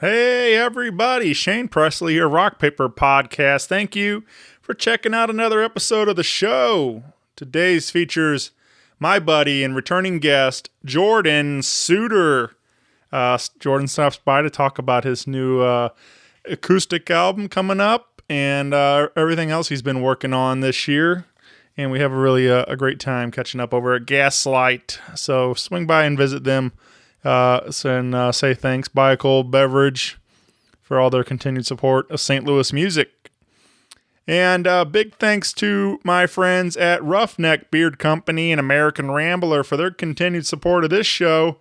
Hey everybody, Shane Presley here, Rock Paper Podcast. Thank you for checking out another episode of the show. Today's features my buddy and returning guest, Jordan Suter. Jordan stops by to talk about his new acoustic album coming up and everything else he's been working on this year. And we have a great time catching up over at Gaslight. So swing by and visit them. And say thanks. Buy a cold beverage for all their continued support of St. Louis music. And big thanks to my friends at Roughneck Beard Company and American Rambler for their continued support of this show.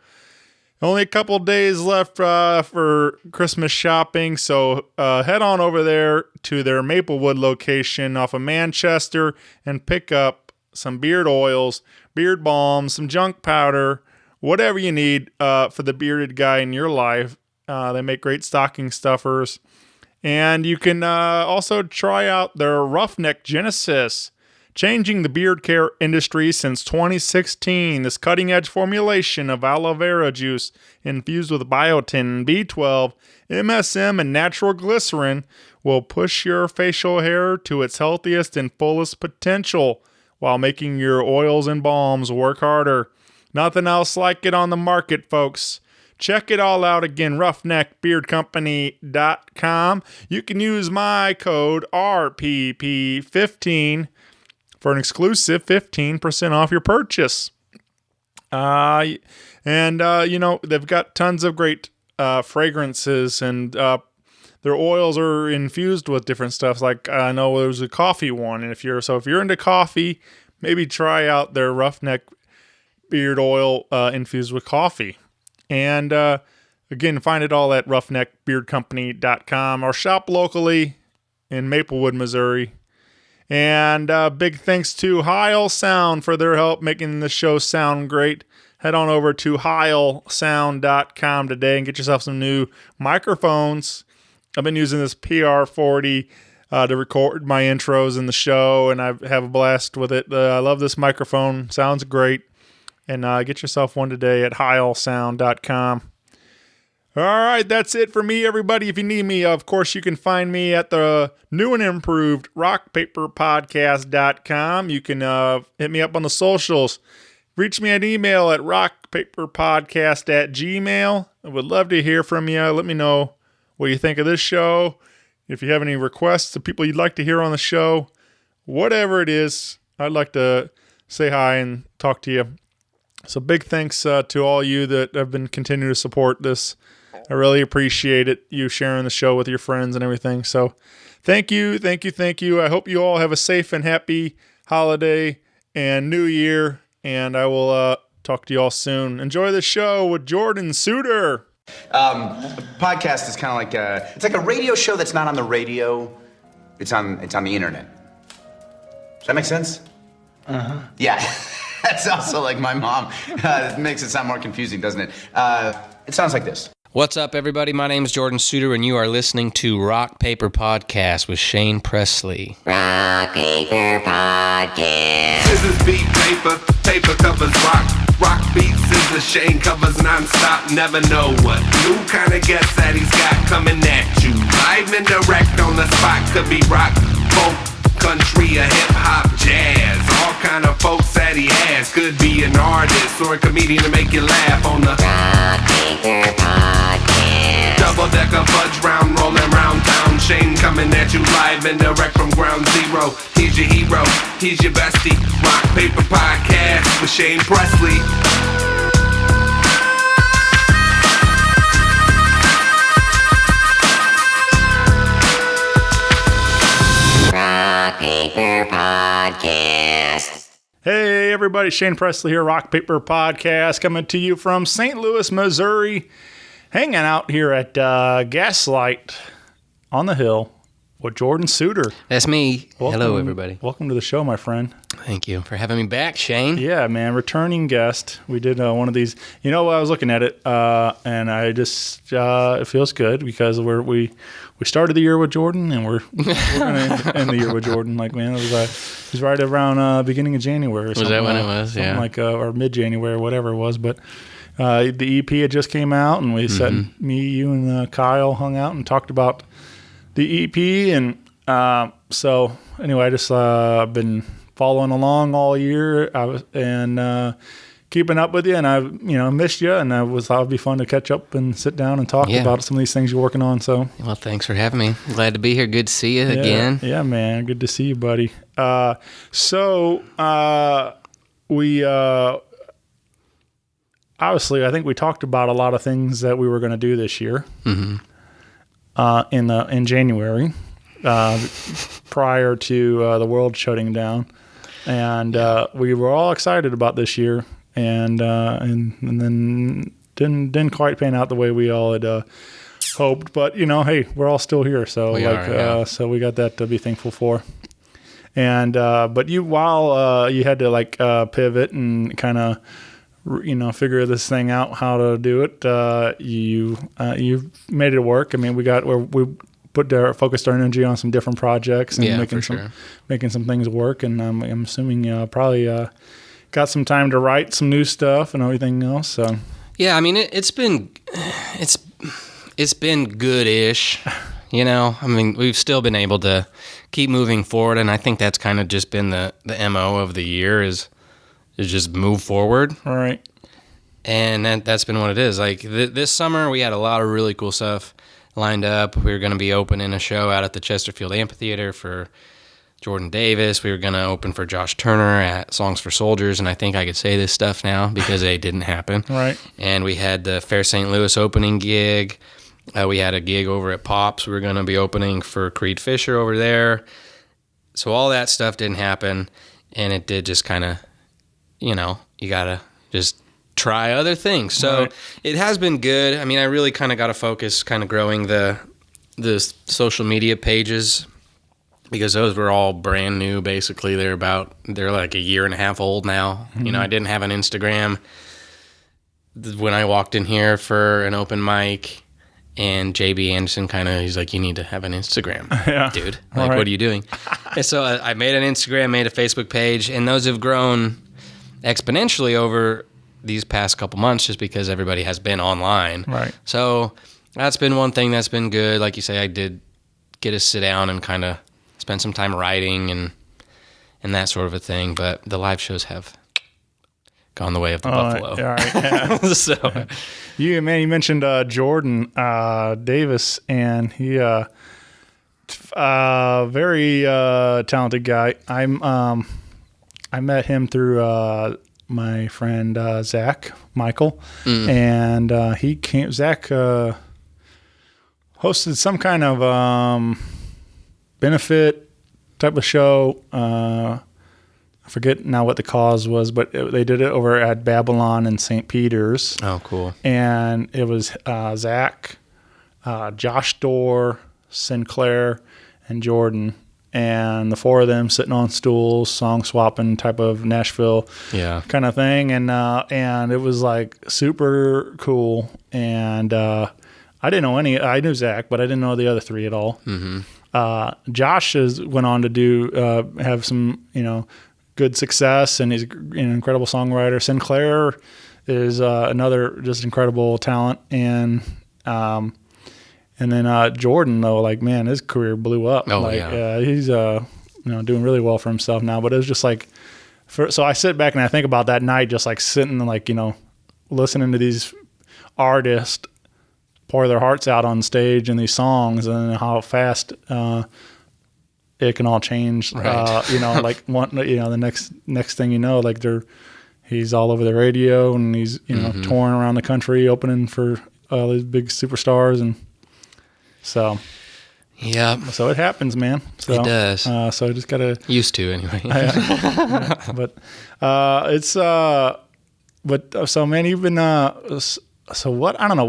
Only a couple days left for Christmas shopping, so head on over there to their Maplewood location off of Manchester and pick up some beard oils, beard balms, some junk powder, whatever you need for the bearded guy in your life. They make great stocking stuffers. And you can also try out their Roughneck Genesis, changing the beard care industry since 2016. This cutting-edge formulation of aloe vera juice infused with biotin, B12, MSM, and natural glycerin will push your facial hair to its healthiest and fullest potential while making your oils and balms work harder. Nothing else like it on the market, folks. Check it all out again, roughneckbeardcompany.com. You can use my code RPP15 for an exclusive 15% off your purchase. They've got tons of great fragrances, and their oils are infused with different stuff. Like I know there's a coffee one, and if you're into coffee, maybe try out their Roughneck beard oil infused with coffee. And again, find it all at roughneckbeardcompany.com or shop locally in Maplewood, Missouri. And big thanks to Heil Sound for their help making the show sound great. Head on over to heilsound.com today and get yourself some new microphones. I've been using this PR40 to record my intros in the show, and I have a blast with it. I love this microphone. Sounds great. And get yourself one today at heilsound.com. All right, that's it for me, everybody. If you need me, of course, you can find me at the new and improved rockpaperpodcast.com. You can hit me up on the socials. Reach me at email at rockpaperpodcast@gmail.com. I would love to hear from you. Let me know what you think of this show. If you have any requests of people you'd like to hear on the show, whatever it is, I'd like to say hi and talk to you. So big thanks to all you that have been continuing to support this. I really appreciate it, you sharing the show with your friends and everything. So thank you. I hope you all have a safe and happy holiday and new year, and I will talk to you all soon. Enjoy the show with Jordan Suter. Podcast is kind of like it's like a radio show that's not on the radio. It's on the internet. Does that make sense? Uh-huh. Yeah. That's also like my mom. It makes it sound more confusing, doesn't it? It sounds like this. What's up, everybody? My name is Jordan Suter, and you are listening to Rock Paper Podcast with Shane Presley. Rock Paper Podcast. Scissors beat paper, paper covers rock. Rock beats scissors, Shane covers non-stop. Never know what new kind of guest that he's got coming at you. Live and direct on the spot. Could be rock, folk, country, or hip-hop, jazz. All kind of folks that he has. Could be an artist or a comedian to make you laugh on the Rock Paper Podcast. double-decker fudge round, rolling round town. Shane coming at you live and direct from ground zero. He's your hero, he's your bestie. Rock Paper Podcast with Shane Presley. Rock Paper Podcast. Hey, everybody. Shane Presley here, Rock Paper Podcast, coming to you from St. Louis, Missouri. Hanging out here at Gaslight on the Hill with Jordan Suter. That's me. Welcome, Hello, everybody. Welcome to the show, my friend. Thank you for having me back, Shane. Yeah, man. Returning guest. We did one of these. You know, I was looking at it, and I just, it feels good because we started the year with Jordan, and we're going to end the year with Jordan. Like, man, it was right around beginning of January. Or Was that when it was? Something Yeah. like, or mid-January, or whatever it was. But the EP had just came out, and we said me, you, and Kyle hung out and talked about the EP, and so anyway, I just been following along all year, and keeping up with you, and I've missed you, and thought it'd be fun to catch up and sit down and talk about some of these things you're working on. So, well, thanks for having me. Glad to be here. Good to see you again. Yeah, man, good to see you, buddy. We obviously, I think we talked about a lot of things that we were going to do this year. In January, prior to the world shutting down, and we were all excited about this year. And then didn't quite pan out the way we all had hoped, but hey, we're all still here, so so we got that to be thankful for. And but while you had to pivot and kind of figure this thing out, how to do it, you made it work. I mean, we focused our energy on some different projects and making some things work, and I'm assuming probably got some time to write some new stuff and everything else. So yeah, I mean it's been good-ish. I mean, we've still been able to keep moving forward, and I think that's kind of just been the MO of the year is just move forward. All right. And that's been what it is. Like this summer, we had a lot of really cool stuff lined up. We were going to be opening a show out at the Chesterfield Amphitheater for Jordan Davis. We were going to open for Josh Turner at Songs for Soldiers, and I think I could say this stuff now because it didn't happen. Right. And we had the Fair St. Louis opening gig. We had a gig over at Pops. We were going to be opening for Creed Fisher over there. So all that stuff didn't happen, and it did just kind of, you got to just try other things. So It has been good. I mean, I really kind of got to focus kind of growing the social media pages, because those were all brand new, basically. They're like a year and a half old now. Mm-hmm. I didn't have an Instagram when I walked in here for an open mic, and JB Anderson he's like, you need to have an Instagram, dude. Like, what are you doing? And so I made an Instagram, made a Facebook page, and those have grown exponentially over these past couple months just because everybody has been online. Right. So that's been one thing that's been good. Like you say, I did get to sit down and kind of spend some time writing and that sort of a thing, but the live shows have gone the way of the buffalo. All right. So you mentioned Jordan Davis, and he very talented guy. I met him through my friend Zach Michael, and he came. Zach hosted some kind of benefit type of show. I forget now what the cause was, but they did it over at Babylon in St. Peter's. Oh, cool. And it was Zach, Josh Dorr, Sinclair, and Jordan. And the four of them sitting on stools, song swapping type of Nashville kind of thing. And it was like super cool. And I didn't know I knew Zach, but I didn't know the other three at all. Mm-hmm. Josh went on to have some, good success, and he's an incredible songwriter. Sinclair is another just incredible talent. And then Jordan, though, like, man, his career blew up. He's doing really well for himself now. But it was just like, so I sit back and I think about that night, just like sitting and like, listening to these artists pour their hearts out on stage in these songs, and how fast it can all change. Right. The next thing you know, like he's all over the radio, and he's touring around the country opening for all these big superstars. And so so it happens, man. So, it does. So I just gotta used to anyway. But it's so man, you've been so what, I don't know,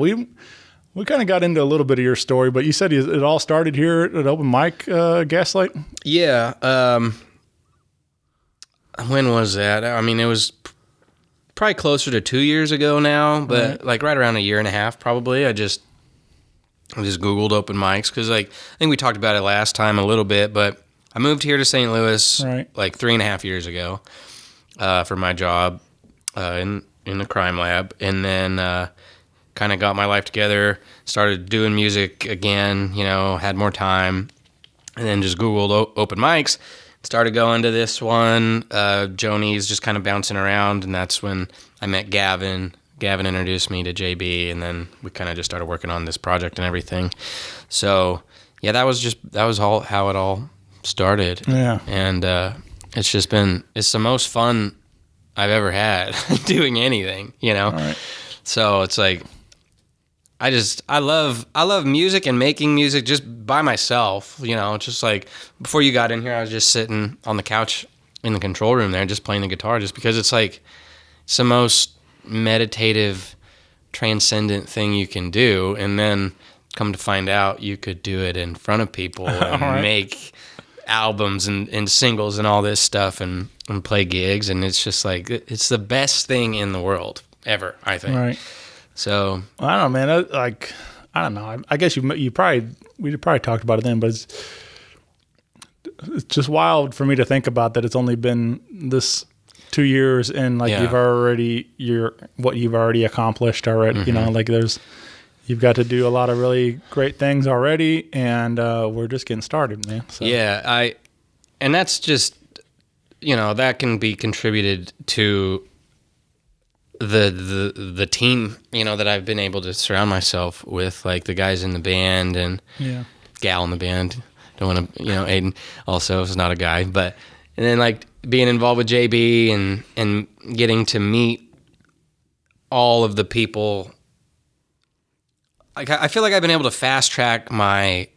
we kind of got into a little bit of your story, but you said it all started here at open mic Gaslight. Yeah. When was that? I mean, it was probably closer to 2 years ago now, but like right around a year and a half probably. I just Googled open mics because, like, I think we talked about it last time a little bit, but I moved here to St. Louis like 3.5 years ago for my job in in the crime lab, and then kind of got my life together, started doing music again, had more time, and then just Googled open mics, started going to this one. Joni's just kind of bouncing around, and that's when I met Gavin. Gavin introduced me to JB, and then we kind of just started working on this project and everything. So yeah, that was all how it all started. Yeah. And it's the most fun I've ever had doing anything, All right. So it's like I love music and making music just by myself, just like before you got in here, I was just sitting on the couch in the control room there, just playing the guitar, just because it's like it's the most meditative, transcendent thing you can do. And then come to find out you could do it in front of people and Right. make albums and singles and all this stuff and play gigs. And it's just like, it's the best thing in the world ever, I think. Right. So Well, I don't know, man. I don't know. I guess we probably talked about it then, but it's just wild for me to think about that. It's only been this 2 years, and like Yeah. what you've already accomplished already. Like you've got to do a lot of really great things already, and we're just getting started, man. So. yeah, and that's just, that can be contributed to the team, that I've been able to surround myself with, like the guys in the band and Yeah. gal in the band. Don't want to, Aiden also is not a guy, but, and then like being involved with JB and getting to meet all of the people. Like, I feel like I've been able to fast track my,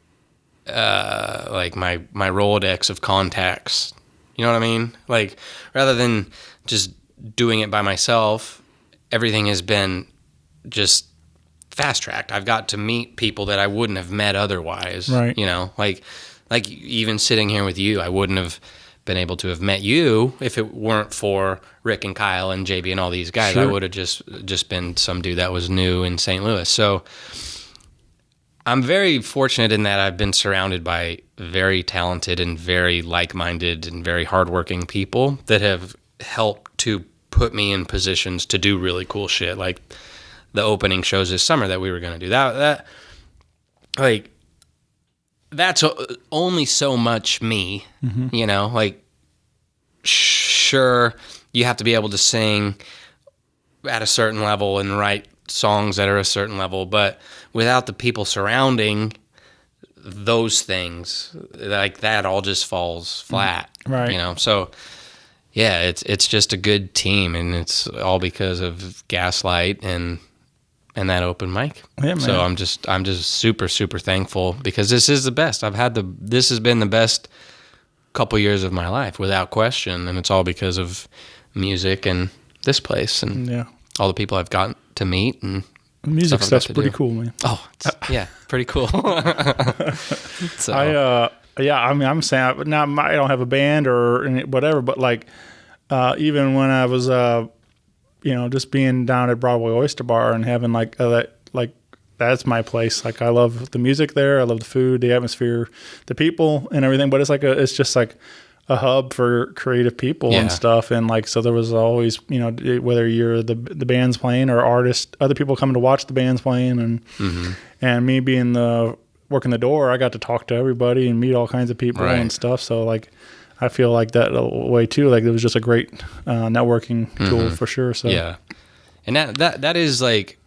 my Rolodex of contacts. You know what I mean? Like, rather than just doing it by myself, everything has been just fast tracked. I've got to meet people that I wouldn't have met otherwise. Right. Like even sitting here with you, I wouldn't have been able to have met you if it weren't for Rick and Kyle and JB and all these guys. Sure. I would have just been some dude that was new in St. Louis. So I'm very fortunate in that I've been surrounded by very talented and very like-minded and very hardworking people that have helped to put me in positions to do really cool shit. Like the opening shows this summer that we were going to do. That's only so much me, like, sure, you have to be able to sing at a certain level and write songs that are a certain level, but without the people surrounding those things, like that all just falls flat, Right. So yeah, it's just a good team, and it's all because of Gaslight and that open mic. Yeah, man. So I'm just super, super thankful, because this is the best. This has been the best couple years of my life without question. And it's all because of music and this place and Yeah. all the people I've gotten to meet and The music stuff I've stuff's got to pretty do. cool, man. Oh, yeah, pretty cool. So, I'm saying now I don't have a band or whatever, but like even when I was just being down at Broadway Oyster Bar and having that's my place. Like I love the music there, I love the food, the atmosphere, the people, and everything. But it's just like a hub for creative people and stuff. And like so, there was always whether you're the band's playing or artists, other people coming to watch the band's playing, and me being working the door, I got to talk to everybody and meet all kinds of people Right. and stuff. So like, I feel like that way too. Like it was just a great networking tool for sure. So yeah. And that is like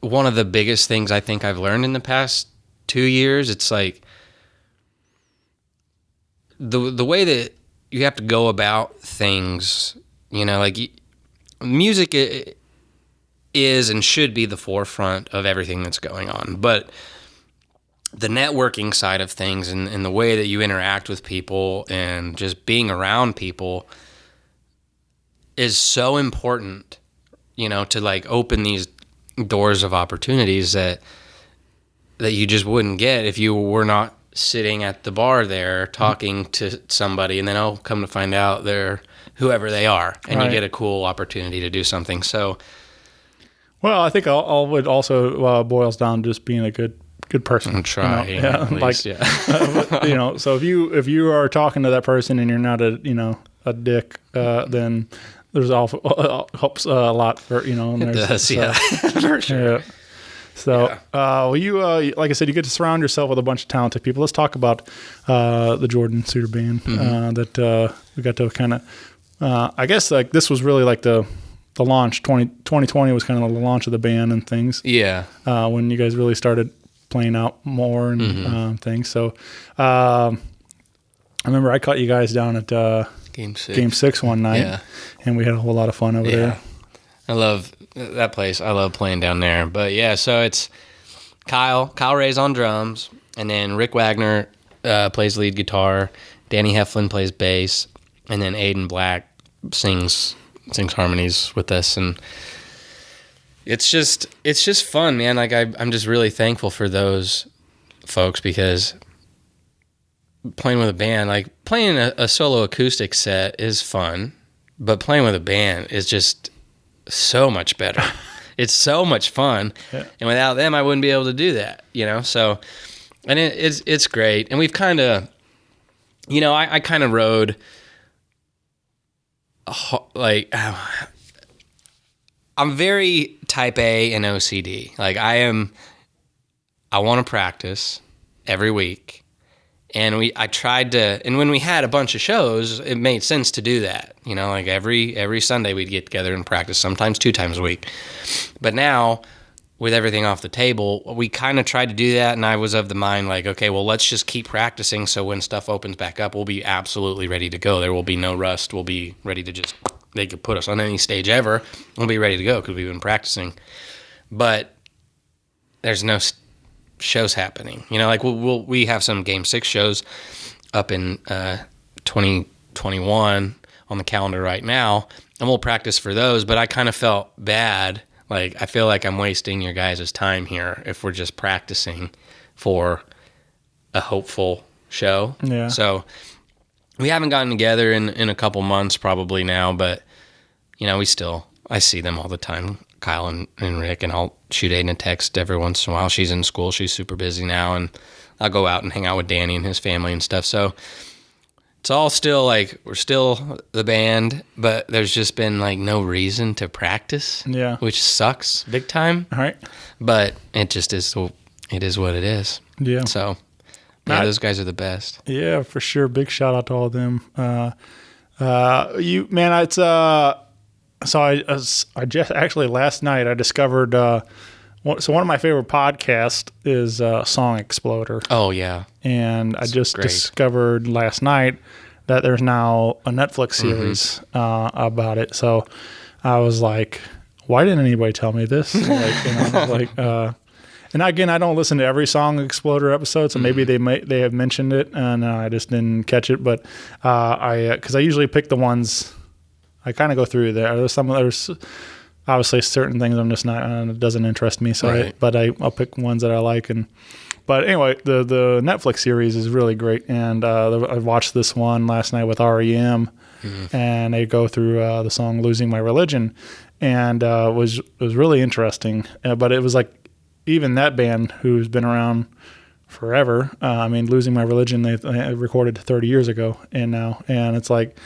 one of the biggest things I think I've learned in the past 2 years. It's like the way that you have to go about things, music is and should be the forefront of everything that's going on. But the networking side of things and the way that you interact with people and just being around people is so important, to like open these doors of opportunities that you just wouldn't get if you were not sitting at the bar there talking to somebody, and then come to find out they're whoever they are, and Right. you get a cool opportunity to do something. So, well, I think all it also boils down to just being a good person. try, at least, So if you are talking to that person and you're not a dick, then there's all helps a lot for and It there's, does, so, yeah, for sure. yeah. So, well, you like I said, you get to surround yourself with a bunch of talented people. Let's talk about the Jordan Suter band that we got to kind of. I guess like this was really like the launch. 2020 was kind of the launch of the band and things. Yeah. When you guys really started playing out more and things. So, I remember I caught you guys down at Game 6. Game 6 one night, and we had a whole lot of fun over there. I love that place. I love playing down there. But yeah, so it's Kyle Ray's on drums, and then Rick Wagner plays lead guitar, Danny Heflin plays bass, and then Aiden Black sings harmonies with us, and it's just fun, man. Like I'm just really thankful for those folks, because playing with a band, like playing a solo acoustic set is fun, but playing with a band is just so much better. It's so much fun, and without them, I wouldn't be able to do that. So, and it's great. And we've kind of, I kind of rode like I'm very type A and OCD. Like I want to practice every week. And I tried to, and when we had a bunch of shows, it made sense to do that. Like every Sunday we'd get together and practice, sometimes 2 times a week. But now, with everything off the table, we kind of tried to do that, and I was of the mind like, okay, well, let's just keep practicing, so when stuff opens back up, we'll be absolutely ready to go. There will be no rust. We'll be ready to they could put us on any stage ever. We'll be ready to go because we've been practicing. But there's no shows happening. Like we have some Game 6 shows up in 2021 on the calendar right now, and we'll practice for those, but I kind of felt bad. Like I feel like I'm wasting your guys' time here if we're just practicing for a hopeful show. Yeah. So we haven't gotten together in a couple months probably now, but I see them all the time, Kyle and Rick, and I'll shoot Aiden a text every once in a while. She's in school. She's super busy now, and I'll go out and hang out with Danny and his family and stuff. So it's all still like, we're still the band, but there's just been like no reason to practice, which sucks big time. All right. But it just is, it is what it is. Yeah. So yeah, those guys are the best. Yeah, for sure. Big shout out to all of them. So I just actually last night I discovered. So one of my favorite podcasts is Song Exploder. Oh yeah, and I just discovered last night that there's now a Netflix series about it. So I was like, why didn't anybody tell me this? And again, I don't listen to every Song Exploder episode, so maybe they have mentioned it and I just didn't catch it. But because I usually pick the ones. I kind of go through there. There's obviously certain things I'm just not. It doesn't interest me. So, I'll pick ones that I like. But anyway, the Netflix series is really great, and I watched this one last night with REM, and they go through the song "Losing My Religion," and was really interesting. But it was like even that band who's been around forever. "Losing My Religion" they recorded 30 years ago, and it's like.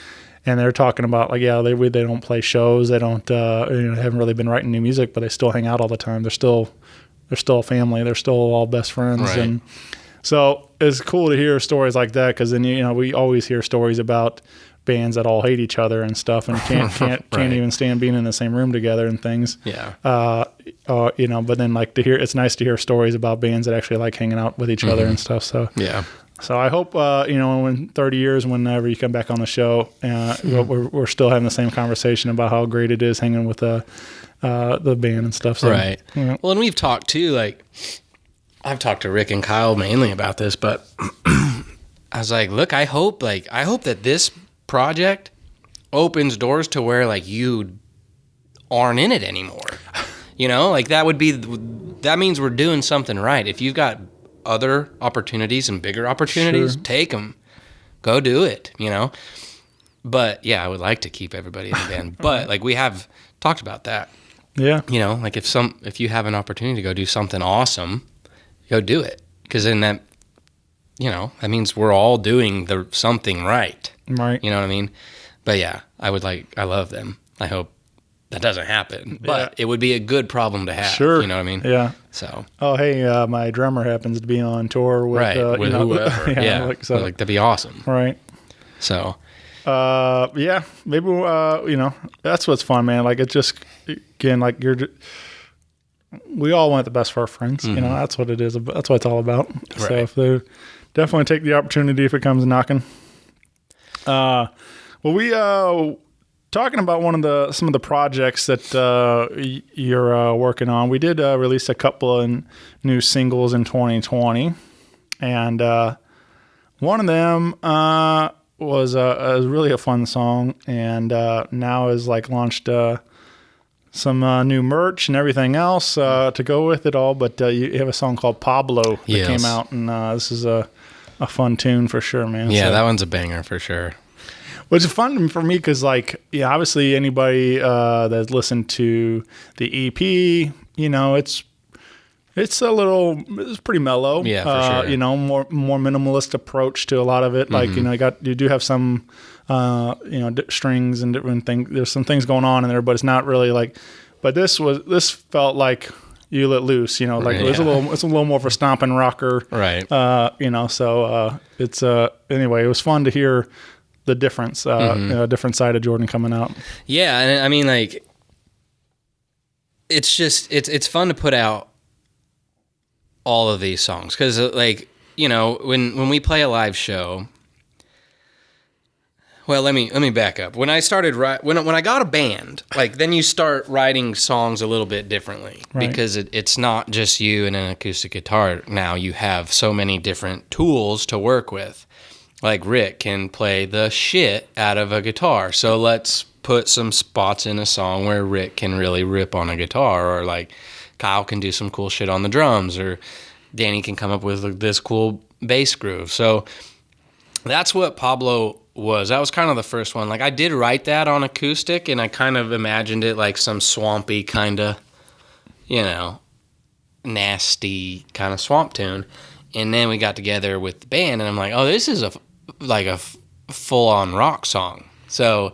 And they're talking about like, they don't play shows, they don't haven't really been writing new music, but they still hang out all the time. They're still a family. They're still all best friends, right. And so it's cool to hear stories like that because then we always hear stories about bands that all hate each other and stuff and can't even stand being in the same room together and things. Yeah. But then like it's nice to hear stories about bands that actually like hanging out with each other and stuff. So yeah. So I hope, in 30 years, whenever you come back on the show, we're still having the same conversation about how great it is hanging with the band and stuff. So, right. Yeah. Well, and we've talked too, like, I've talked to Rick and Kyle mainly about this, but I was like, look, I hope that this project opens doors to where, like, you aren't in it anymore. Like that means we're doing something right. If you've got other opportunities and bigger opportunities, take them, go do it, but yeah, I would like to keep everybody in the band, but like we have talked about that. Yeah. Like if you have an opportunity to go do something awesome, go do it. Cause then that means we're all doing something right. Right. You know what I mean? But yeah, I love them. I hope that doesn't happen, but it would be a good problem to have. Sure. You know what I mean? Yeah. So. Oh, hey, my drummer happens to be on tour with, With whoever. Yeah. Like, so, that'd be awesome. right. So. Yeah, maybe, that's what's fun, man. Like, it's just, again, like, we all want the best for our friends. You know, that's what it is. That's what it's all about. Right. So if they definitely take the opportunity if it comes knocking. Well, we, talking about some of the projects that you're working on, we did release a couple of new singles in 2020, and one of them was really a fun song, and now is like launched some new merch and everything else to go with it all. But you have a song called Pablo that came out, and this is a fun tune for sure, man. Yeah, so, that one's a banger for sure. which is fun for me because, like, yeah, obviously anybody that's listened to the EP, you know, it's pretty mellow. Yeah, for sure. You know, more minimalist approach to a lot of it. Like, you know, you do have some, strings and different things. There's some things going on in there, but it's not really like. But this felt like you let loose. You know, like it's a little more of a stomping rocker. Right. So it's anyway, it was fun to hear the difference, different side of Jordan coming out. Yeah, and I mean, like, it's just it's fun to put out all of these songs because, like, you know, when we play a live show. Well, let me back up. When I started when I got a band, like, then you start writing songs a little bit differently, right? Because it's not just you and an acoustic guitar. Now you have so many different tools to work with. Like, Rick can play the shit out of a guitar, so let's put some spots in a song where Rick can really rip on a guitar, or like Kyle can do some cool shit on the drums, or Danny can come up with this cool bass groove. So that's what Pablo was. That was kind of the first one. Like, I did write that on acoustic, and I kind of imagined it like some swampy kind of, you know, nasty kind of swamp tune. And then we got together with the band, and I'm like, oh, this is a full-on rock song. So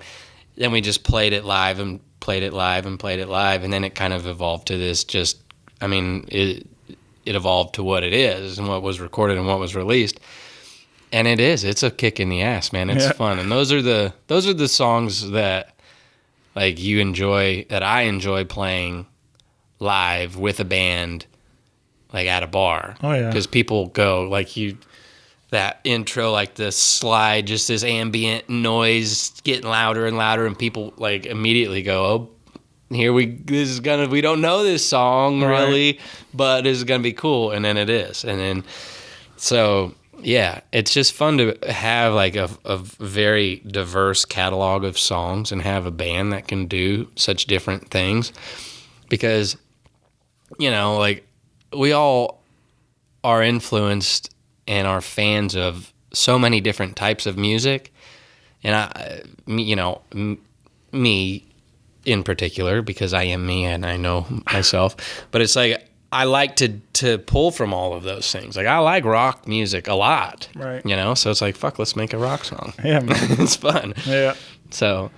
then we just played it live, and then it kind of evolved to this it evolved to what it is and what was recorded and what was released. And it's a kick in the ass, man. It's fun. And those are the songs that, like, you enjoy, that I enjoy playing live with a band, like, at a bar. Oh, yeah. Because people go, like, that intro, like, the slide, just this ambient noise getting louder and louder, and people, like, immediately go, oh, we don't know this song, right, really, but this is gonna be cool. And then it is. And then, so, yeah, it's just fun to have, like, a very diverse catalog of songs and have a band that can do such different things. Because, you know, like, we all are influenced and are fans of so many different types of music. And me in particular, because I am me and I know myself, but it's like, I like to pull from all of those things. Like, I like rock music a lot, right? You know, so it's like, fuck, let's make a rock song. Yeah, man. It's fun. Yeah. So.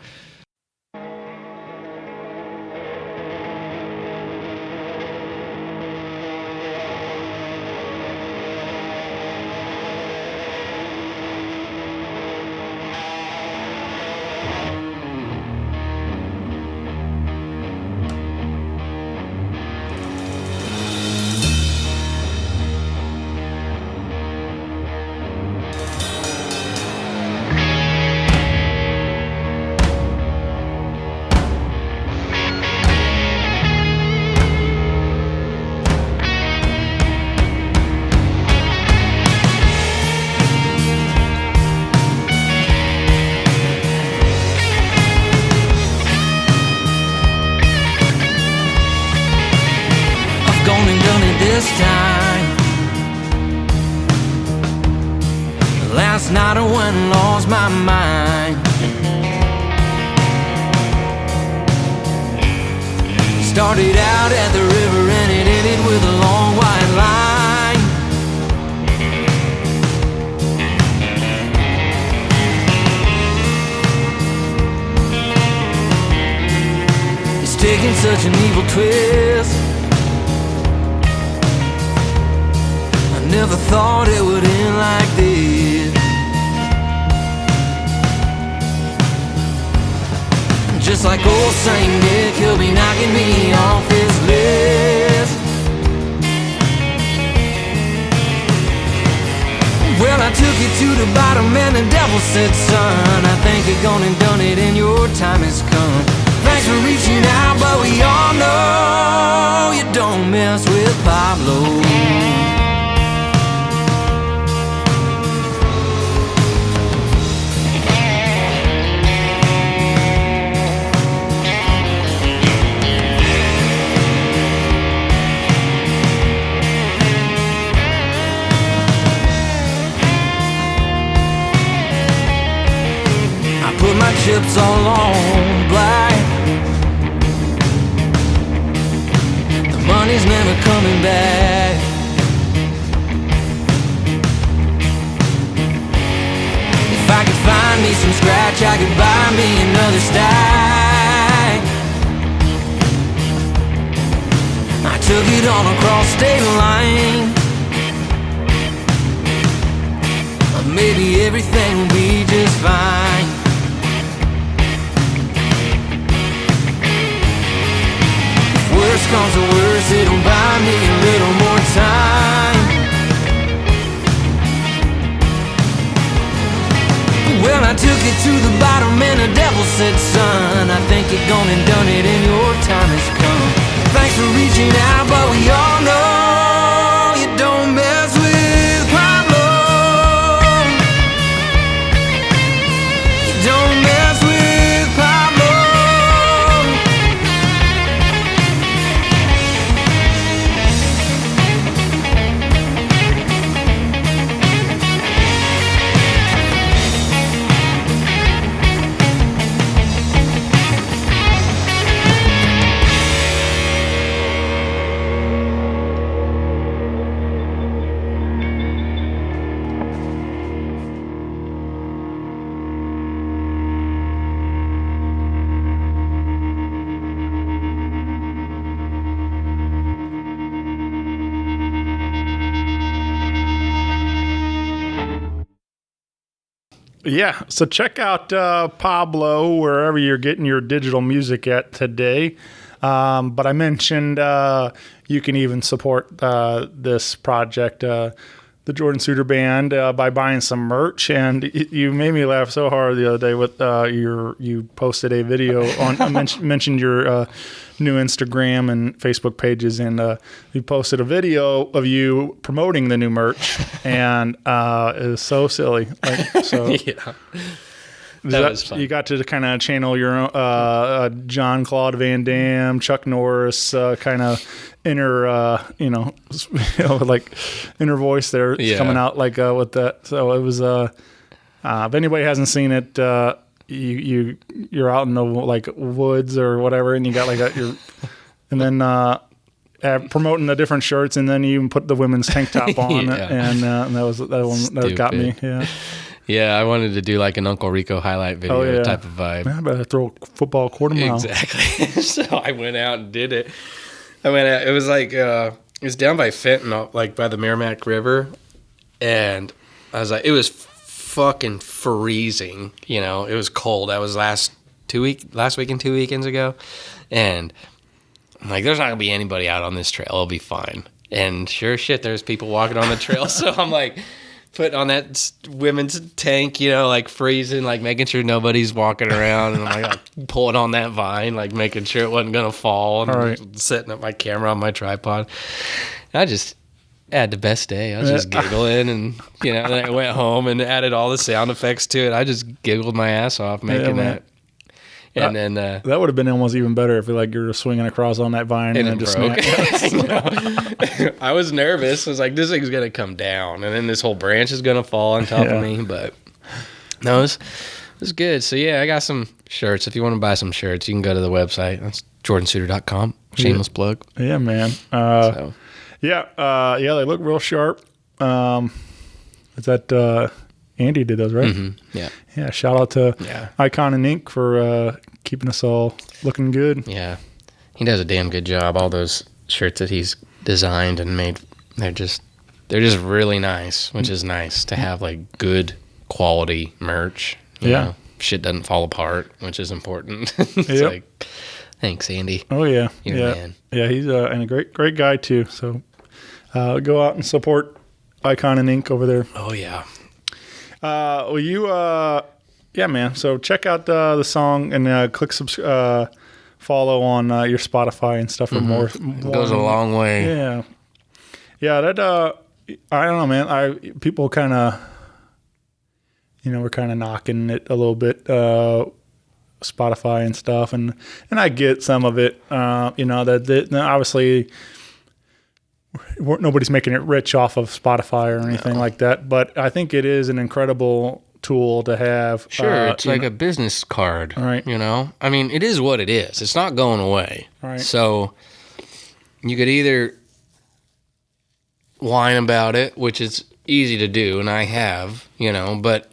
This time, last night I went and lost my mind. Started out at the river and it ended with a long white line. twist. I never thought it would end like this. Just like old Saint Nick, he'll be knocking me off his list. Well, I took it to the bottom and the devil said, son, I think you're gone and done it and your time has come. Thanks for reaching out, but we all know you don't mess with Pablo. Put my chips all on black. The money's never coming back. If I could find me some scratch, I could buy me another stack. I took it on across state line. Maybe everything will be just fine. Worst comes to worst, it'll buy me a little more time. Well, I took it to the bottom and the devil said, son, I think you're gone and done it and your time has come. Thanks for reaching out, but we all know you don't mess with Pablo. You don't mess with Pablo. Yeah, so check out Pablo wherever you're getting your digital music at today. But I mentioned you can even support this project, the Jordan Suter Band, by buying some merch. And you made me laugh so hard the other day with you posted a video on mentioned your new Instagram and Facebook pages, and you posted a video of you promoting the new merch, and it was so silly. Like, so Yeah. That was fun. You got to kind of channel your own John Claude Van Damme, Chuck Norris kind of inner, like inner voice there coming out like with that. So it was. If anybody hasn't seen it, you're out in the like woods or whatever, and you got like your, and then promoting the different shirts, and then you even put the women's tank top on, and that got me. Yeah. Yeah, I wanted to do like an Uncle Rico highlight video type of vibe. Man, I better throw a football quarter mile. Exactly. So I went out and did it. I went out. It was like it was down by Fenton, like by the Merrimack River, and I was like, it was fucking freezing. You know, it was cold. That was last weekend, 2 weekends ago, and I'm like, there's not gonna be anybody out on this trail. It'll be fine. And sure as shit, there's people walking on the trail. So I'm like, putting on that women's tank, you know, like freezing, like making sure nobody's walking around, and I'm like pulling on that vine, like making sure it wasn't gonna fall, and setting up my camera on my tripod. I just had the best day. I was just giggling, and you know, then I went home and added all the sound effects to it. I just giggled my ass off making that. And then that would have been almost even better if you're just swinging across on that vine and then just broke. I was nervous. I was like, this thing's gonna come down, and then this whole branch is gonna fall on top of me. But no, it was good. So yeah, I got some shirts. If you want to buy some shirts, you can go to the website. That's jordansuter.com. Shameless plug. Yeah, man. Yeah, they look real sharp. Is that Andy did those, right? Mm-hmm. Yeah. Shout out to Icon and Ink for keeping us all looking good. Yeah. He does a damn good job. All those shirts that he's designed and made, they're just really nice, which is nice to have like good quality merch. You know? Shit doesn't fall apart, which is important. It's like, thanks, Andy. Oh yeah, You're a man. Yeah, he's and a great guy too. So go out and support Icon and Ink over there. Oh yeah. Well, you yeah, man. So check out the song and click follow on your Spotify and stuff for more. It goes a long way. Yeah. That I don't know, man. People kind of, we're kind of knocking it a little bit, Spotify and stuff, and I get some of it. That obviously nobody's making it rich off of Spotify or anything like that, but I think it is an incredible tool to have. Sure, it's like a business card, right? I mean, it is what it is. It's not going away. Right. So you could either whine about it, which is easy to do, and I have, but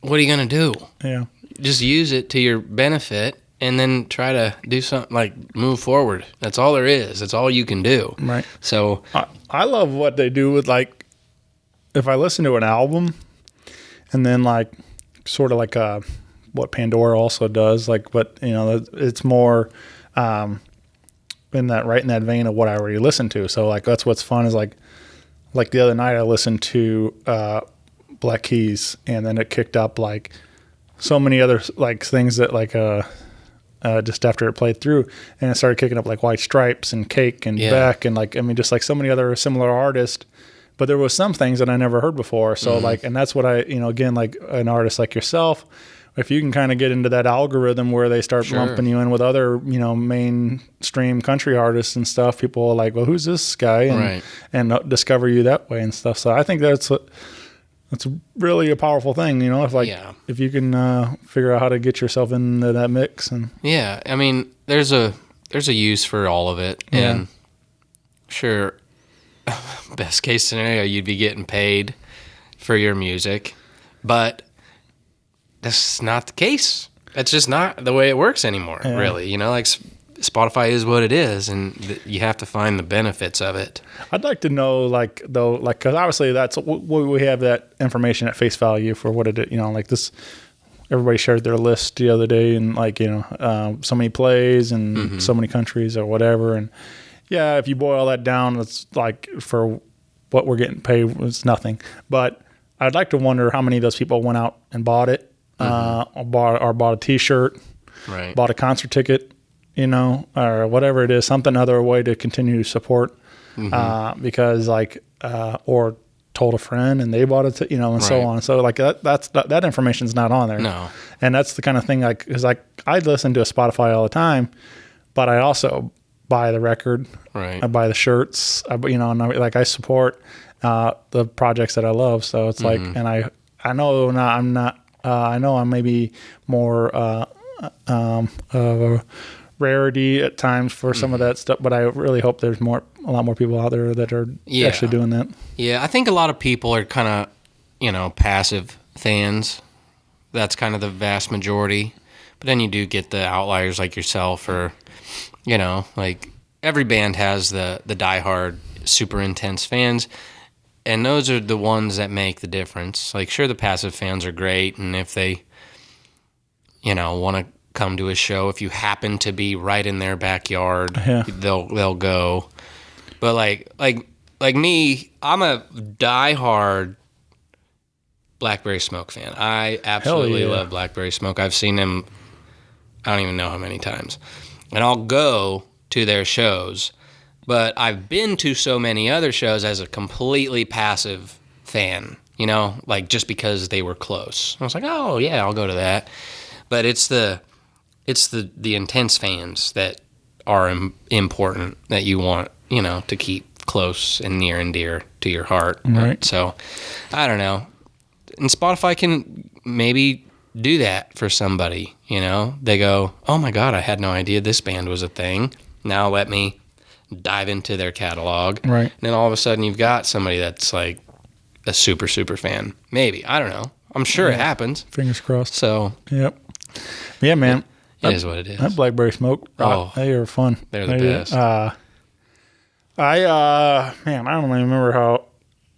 what are you going to do? Yeah. Just use it to your benefit and then try to do something, like move forward. That's all there is. That's all you can do. Right. So I love what they do with, like, if I listen to an album and then like sort of like what Pandora also does, like, but it's more in that vein of what I already listened to. So like that's what's fun is like the other night I listened to Black Keys, and then it kicked up like so many other like things that like just after it played through, and it started kicking up like White Stripes and Cake and Beck and like, I mean, just like so many other similar artists, but there was some things that I never heard before. So like, and that's what I, again, like an artist like yourself, if you can kind of get into that algorithm where they start lumping you in with other, mainstream country artists and stuff, people are like, well, who's this guy? And discover you that way and stuff. So I think that's really a powerful thing, if you can figure out how to get yourself into that mix. And I mean, there's a use for all of it, and sure, best case scenario, you'd be getting paid for your music, but that's not the case. That's just not the way it works anymore, really. Like Spotify is what it is, and you have to find the benefits of it. I'd like to know, because obviously that's we have that information at face value for what it is. Like this, everybody shared their list the other day, and like so many plays and so many countries or whatever. And if you boil that down, it's like for what we're getting paid, it's nothing. But I'd like to wonder how many of those people went out and bought it, or bought a T-shirt, bought a concert ticket, or whatever it is, something other way to continue to support, because like, or told a friend and they bought it, and so on. So like that information's not on there. No. And that's the kind of thing, like, cause like I listen to a Spotify all the time, but I also buy the record, I buy the shirts, and I support, the projects that I love. So it's like, and I know I know I'm maybe more, rarity at times for some of that stuff, but I really hope there's a lot more people out there that are actually doing that. I think a lot of people are kind of passive fans. That's kind of the vast majority, but then you do get the outliers like yourself, or like every band has the diehard super intense fans, and those are the ones that make the difference. Like, sure, the passive fans are great, and if they want to come to a show, if you happen to be right in their backyard, they'll go. But like me, I'm a diehard Blackberry Smoke fan. I absolutely love Blackberry Smoke. I've seen them, I don't even know how many times, and I'll go to their shows. But I've been to so many other shows as a completely passive fan, like just because they were close. I was like, oh yeah, I'll go to that. But it's the intense fans that are important, that you want, to keep close and near and dear to your heart. Right. So, I don't know. And Spotify can maybe do that for somebody, They go, oh my God, I had no idea this band was a thing. Now let me dive into their catalog. Right. And then all of a sudden you've got somebody that's like a super, super fan. Maybe. I don't know. I'm sure it happens. Fingers crossed. So. Yep. Yeah, man. It is what it is. That Blackberry Smoke, they are fun. They're the best. Man, I don't even remember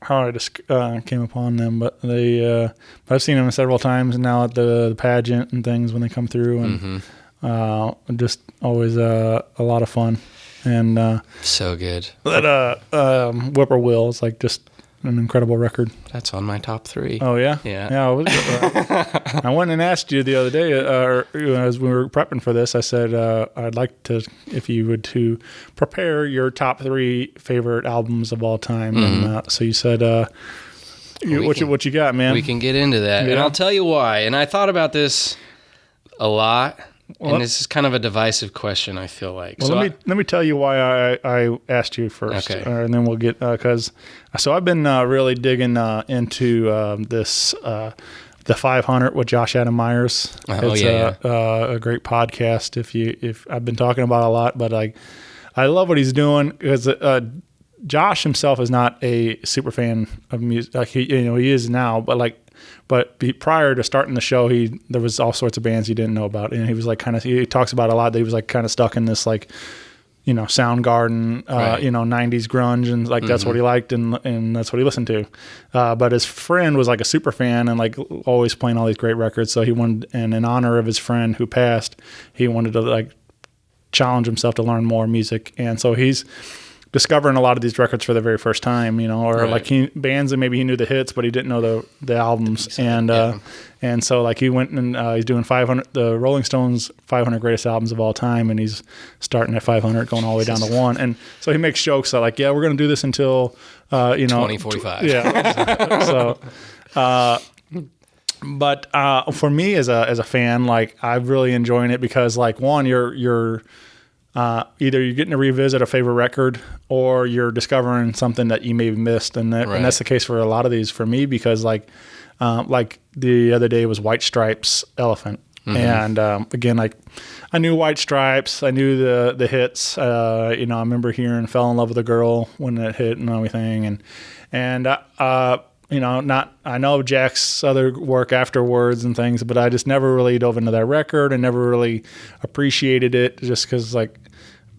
how I just came upon them, but I've seen them several times now at the pageant and things when they come through, and just always a lot of fun. And so good. That Whippoorwill is like just an incredible record. That's on my top 3. Oh yeah, Yeah. I went and asked you the other day, as we were prepping for this. I said I'd like to, if you would, to prepare your top 3 favorite albums of all time. And so you said, what you got, man? We can get into that, and I'll tell you why. And I thought about this a lot. And this is kind of a divisive question, I feel like. Well, let me tell you why I asked you first, okay. And then we'll get so I've been really digging into this the 500 with Josh Adam Myers. It's a great podcast. If I've been talking about it a lot, but I love what he's doing because Josh himself is not a super fan of music. Like he is now, but prior to starting the show, there was all sorts of bands he didn't know about, and he was like he talks about a lot that he was like kind of stuck in this like, Soundgarden, right. 90s grunge, and like that's what he liked, and that's what he listened to. But his friend was like a super fan and like always playing all these great records. So he wanted, and in honor of his friend who passed, he wanted to like challenge himself to learn more music, and so he's discovering a lot of these records for the very first time, or right. like bands that maybe he knew the hits, but he didn't know the albums. Exactly. And so like he went and he's doing 500, the Rolling Stones 500 greatest albums of all time. And he's starting at 500, going all the way down to 1. And so he makes jokes that like, we're going to do this until, 2045. Yeah. So, but for me as a fan, like I'm really enjoying it because like one, you're either you're getting to revisit a favorite record or you're discovering something that you maybe missed. And that's the case for a lot of these for me because like the other day was White Stripes Elephant. And again, like I knew White Stripes, I knew the hits, I remember hearing Fell in Love with a Girl when it hit and everything. And I know Jack's other work afterwards and things, but I just never really dove into that record and never really appreciated it just because like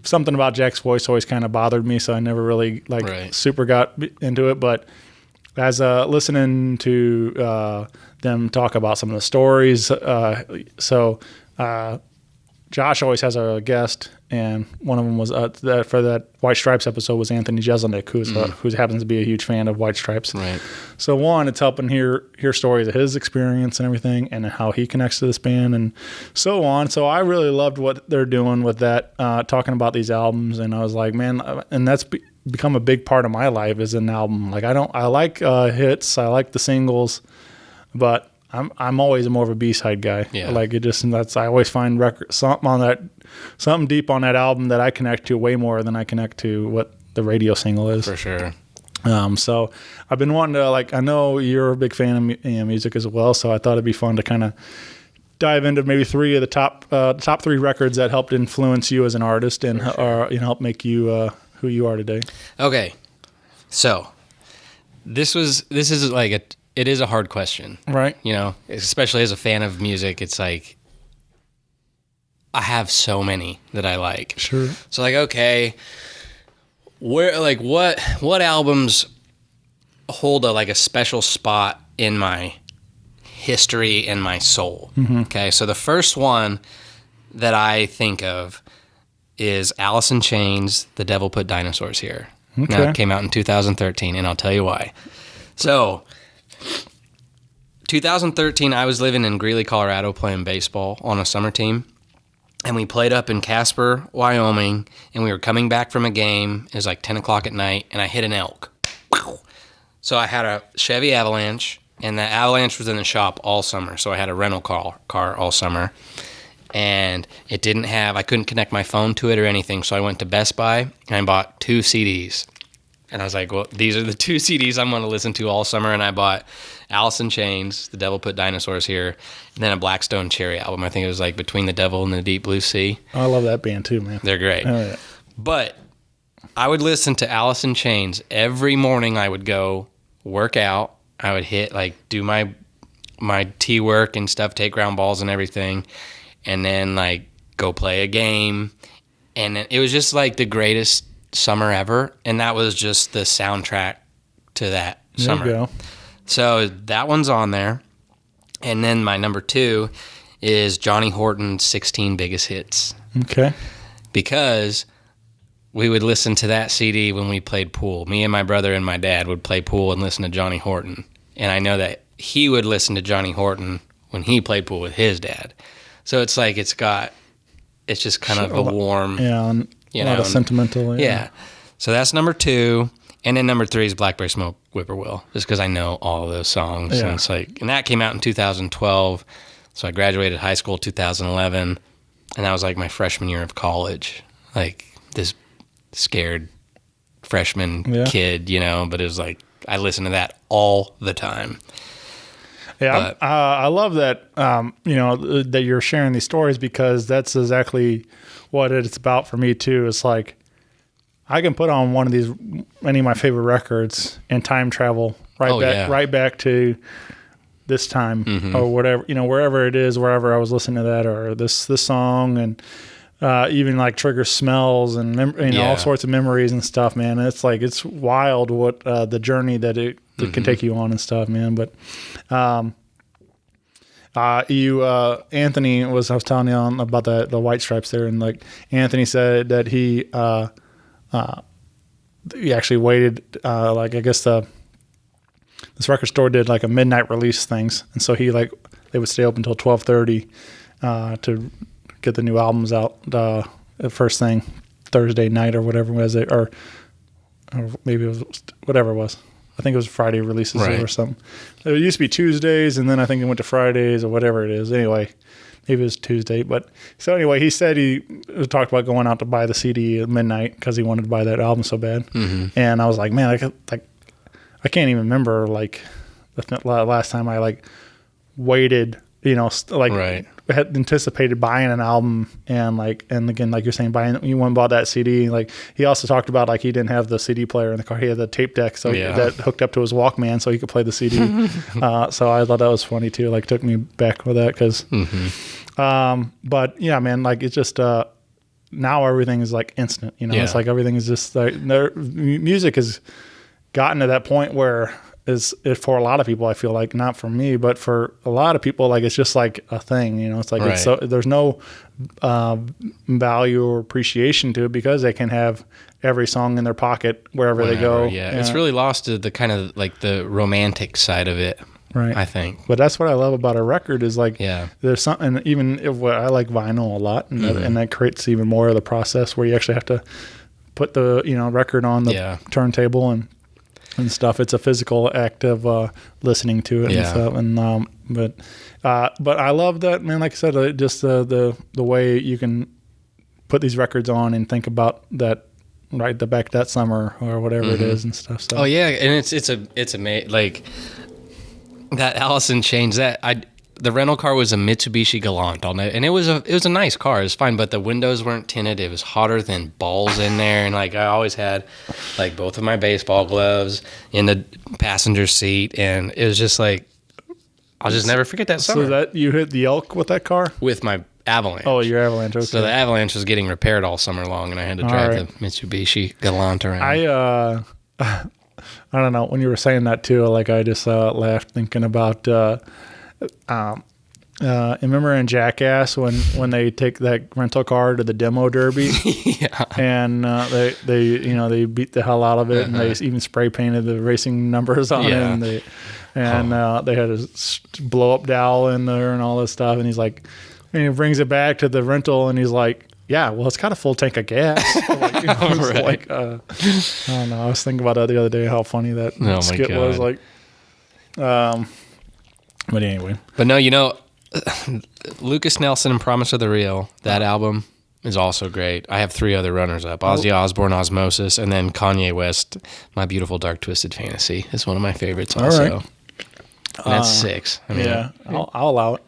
something about Jack's voice always kind of bothered me. So I never really super got into it. But as listening to them talk about some of the stories, Josh always has a guest, and one of them was for that White Stripes episode was Anthony Jeselnik, who happens to be a huge fan of White Stripes. Right. So one, it's helping hear stories of his experience and everything, and how he connects to this band, and so on. So I really loved what they're doing with that, talking about these albums, and I was like, man, and that's become a big part of my life is an album. Like I like hits, I like the singles, but I'm always more of a B-side guy. Yeah. Like I always find something deep on that album that I connect to way more than I connect to what the radio single is. For sure. So I've been wanting to I know you're a big fan of music as well, so I thought it'd be fun to kind of dive into maybe 3 of the top 3 records that helped influence you as an artist and help make you who you are today. Okay. So this is like it is a hard question. Right. Especially as a fan of music, it's like I have so many that I like. Sure. So like, okay, where like what albums hold a special spot in my history and my soul? Mm-hmm. Okay, so the first one that I think of is Alice in Chains' The Devil Put Dinosaurs Here. Okay. Now, it came out in 2013, and I'll tell you why. So, 2013, I was living in Greeley, Colorado, playing baseball on a summer team. And we played up in Casper, Wyoming, and we were coming back from a game. It was like 10 o'clock at night, and I hit an elk. So I had a Chevy Avalanche, and the Avalanche was in the shop all summer. So I had a rental car all summer. And I couldn't connect my phone to it or anything. So I went to Best Buy, and I bought 2 CDs. And I was like, well, these are the 2 CDs I'm going to listen to all summer. And I bought Alice in Chains, The Devil Put Dinosaurs Here, and then a Black Stone Cherry album. I think it was like Between the Devil and the Deep Blue Sea. I love that band too, man. They're great. Oh, yeah. But I would listen to Alice in Chains every morning. I would go work out. I would do my tee work and stuff, take ground balls and everything. And then go play a game. And it was just like the greatest summer ever. And that was just the soundtrack to that summer. There you go. So that one's on there. And then my number 2 is Johnny Horton's 16 Biggest Hits. Okay. Because we would listen to that CD when we played pool. Me and my brother and my dad would play pool and listen to Johnny Horton. And I know that he would listen to Johnny Horton when he played pool with his dad. So it's like it's just kind of a warm... Yeah, and a lot of sentimental. Yeah. So that's number 2. And then number 3 is Blackberry Smoke Whippoorwill, just because I know all of those songs. Yeah. And it's like, and that came out in 2012. So I graduated high school 2011, and that was like my freshman year of college. Like this scared freshman kid, but it was like I listened to that all the time. Yeah, I love that. That you're sharing these stories, because that's exactly what it's about for me too. It's like I can put on any of my favorite records and time travel right back to this time or whatever, wherever it is, wherever I was listening to that or this song, and even like trigger smells and all sorts of memories and stuff, man. It's like, it's wild what the journey that it can take you on and stuff, man. But Anthony I was telling you about the White Stripes there, and like Anthony said that he actually waited, I guess this record store did like a midnight release things, and so they would stay open until 12:30 to get the new albums out first thing Thursday night or whatever it was, or maybe it was whatever it was. I think it was Friday releases or something. It used to be Tuesdays, and then I think it went to Fridays or whatever it is. Anyway, maybe it was Tuesday. But so anyway, he said he talked about going out to buy the CD at midnight because he wanted to buy that album so bad. Mm-hmm. And I was like, man, I can't even remember like the last time I waited, had anticipated buying an album and again, like you're saying, you went and bought that CD. Like he also talked about he didn't have the CD player in the car. He had the tape deck, so that hooked up to his Walkman so he could play the CD. So I thought that was funny too. Like took me back with that because, but yeah, man, it's just, now everything is instant, it's like everything is just music has gotten to that point where for a lot of people, I feel like, not for me, but for a lot of people, it's just like a thing, it's like, it's so, there's no value or appreciation to it because they can have every song in their pocket wherever they go. Yeah. It's really lost to the kind of the romantic side of it. Right. I think. But that's what I love about a record is there's something, even if I like vinyl a lot, and that creates even more of the process where you actually have to put the, record on the turntable and stuff. It's a physical act of listening to it and stuff. And but I love that, man. Like I said, just the way you can put these records on and think about that, right, the back that summer or whatever it is and stuff. So. Oh yeah, and it's amazing. Like that Allison Chains, the rental car was a Mitsubishi Galant all night, and it was a nice car. It was fine, but the windows weren't tinted. It was hotter than balls in there, and I always had both of my baseball gloves in the passenger seat, and it was just I'll just never forget that summer. So that you hit the Elk with that car? With my Avalanche. Oh, your Avalanche. Okay. So the Avalanche was getting repaired all summer long, and I had to drive the Mitsubishi Galant around. I don't know, when you were saying that too, I just laughed thinking about. Remember in Jackass when they take that rental car to the demo derby, and they beat the hell out of it, and they even spray painted the racing numbers on it, and they had a blow up dowel in there and all this stuff, and and he brings it back to the rental, and he's like, yeah, well, it's got a full tank of gas. I don't know. I was thinking about that the other day, how funny that skit was. But anyway. But no, Lucas Nelson and Promise of the Real, that album is also great. I have 3 other runners-up. Ozzy Osbourne, Osmosis, and then Kanye West, My Beautiful Dark Twisted Fantasy is one of my favorites also. All right. And that's 6. I'll allow it.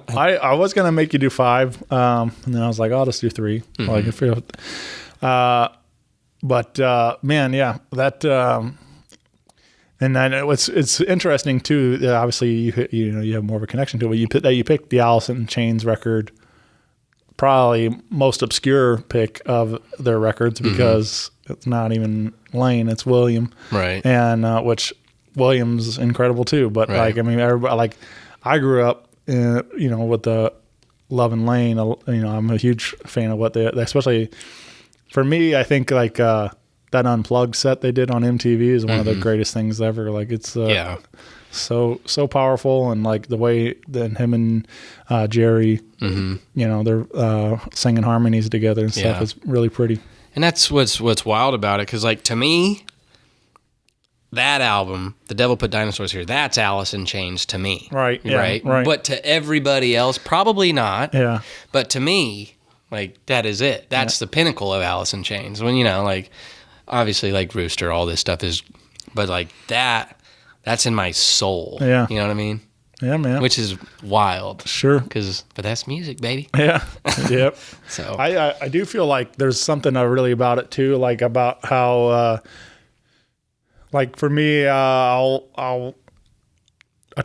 I was going to make you do 5, and then I was like, I'll just do 3. Man, yeah, that... And then it's interesting too. That obviously, you have more of a connection to it. You picked the Alice in Chains record probably most obscure pick of their records because it's not even Lane, it's William. Right. And which William's incredible too. But Right. like, I mean, everybody, like I grew up, with the Love and Lane. I'm a huge fan of what they, especially for me. I think like that Unplugged set they did on MTV is one of the greatest things ever. Like it's so powerful, and like the way that him and Jerry, they're singing harmonies together and stuff is really pretty. And that's what's wild about it, because like to me, that album, The Devil Put Dinosaurs Here, that's Alice in Chains to me. Right. Yeah, right. Right. But to everybody else, probably not. Yeah. But to me, like that is it. That's the pinnacle of Alice in Chains. When like obviously like Rooster, all this stuff is, but like that's in my soul. Yeah. You know what I mean? Yeah, man. Which is wild. Sure. But that's music, baby. Yeah. Yep. So I do feel like there's something really about it too, like about how, like for me, I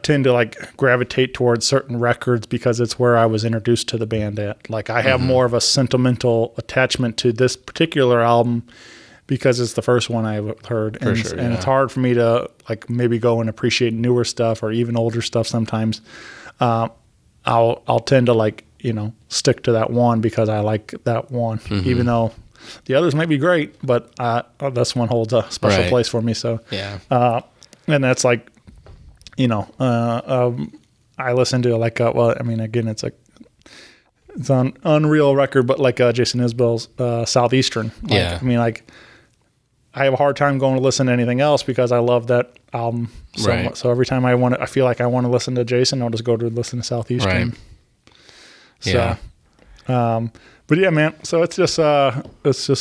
tend to like gravitate towards certain records because it's where I was introduced to the band at. Like I have more of a sentimental attachment to this particular album because it's the first one I heard. And, and it's hard for me to like maybe go and appreciate newer stuff or even older stuff sometimes. I'll tend to like, stick to that one because I like that one, even though the others might be great, but this one holds a special place for me. So, and that's like, I listen to like, again, it's an Unreal record, but like Jason Isbell's Southeastern. Like, I mean, like I have a hard time going to listen to anything else because I love that album so much. So every time I feel like I want to listen to Jason, I'll just go to listen to Southeastern. Right. So, but yeah, man. So it's just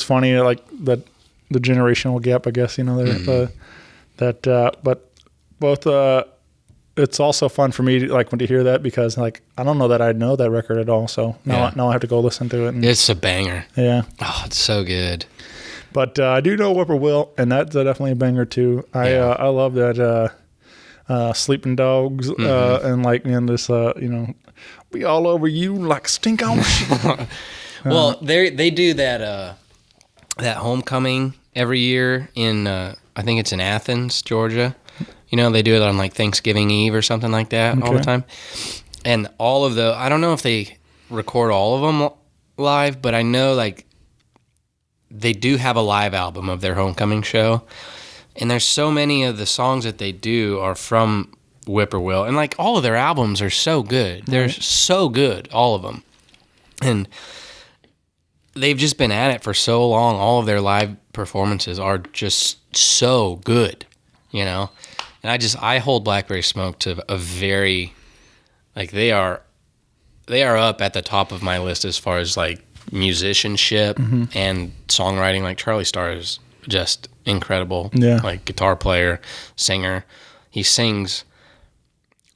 funny, like the generational gap, I guess. But both. It's also fun for me to hear that because like I don't know that I know that record at all. So now I have to go listen to it. It's a banger. Yeah. Oh, it's so good. But I do know Whippoorwill, and that's definitely a banger too. I love that Sleeping Dogs and this be all over you like stink on shit. Well, they do that homecoming every year in I think it's in Athens, Georgia. They do it on like Thanksgiving Eve or something like that all the time. And all of I don't know if they record all of them live, but I know like they do have a live album of their homecoming show. And there's so many of the songs that they do are from Whippoorwill. And like all of their albums are so good. They're so good, all of them. And they've just been at it for so long. All of their live performances are just so good, And I hold Blackberry Smoke to a very, like they are up at the top of my list as far as like musicianship and songwriting. Like Charlie Starr is just incredible. Yeah. Like guitar player, singer. He sings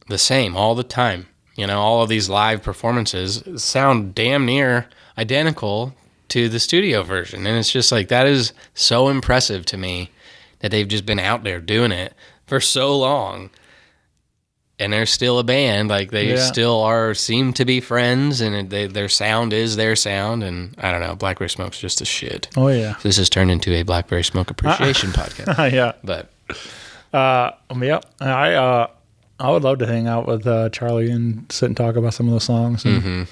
the same all the time. All of these live performances sound damn near identical to the studio version. And it's just like, that is so impressive to me that they've just been out there doing it for so long, and they're still a band. Like they still seem to be friends, and their sound is their sound. And I don't know, Blackberry Smoke's just a shit. Oh yeah, so this has turned into a Blackberry Smoke appreciation podcast. Yeah, but I would love to hang out with Charlie and sit and talk about some of the songs. And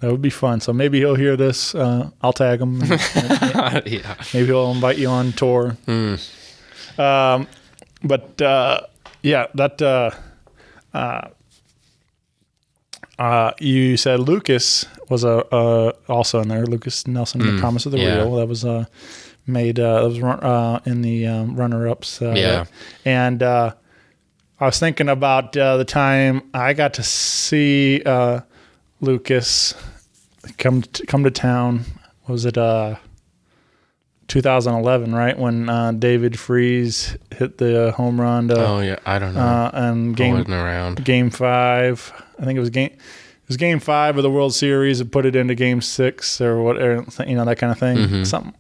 that would be fun. So maybe he'll hear this. I'll tag him. Maybe he'll invite you on tour. But you said Lucas was also in there. Lucas Nelson, The Promise of the Real. That was made. That was in the runner-ups. And I was thinking about the time I got to see Lucas come to town. Was it 2011, right when David Freese hit the home run? I don't know. And around Game 5, I think it was Game 5 of the World Series, and put it into Game 6 or whatever, that kind of thing. Something.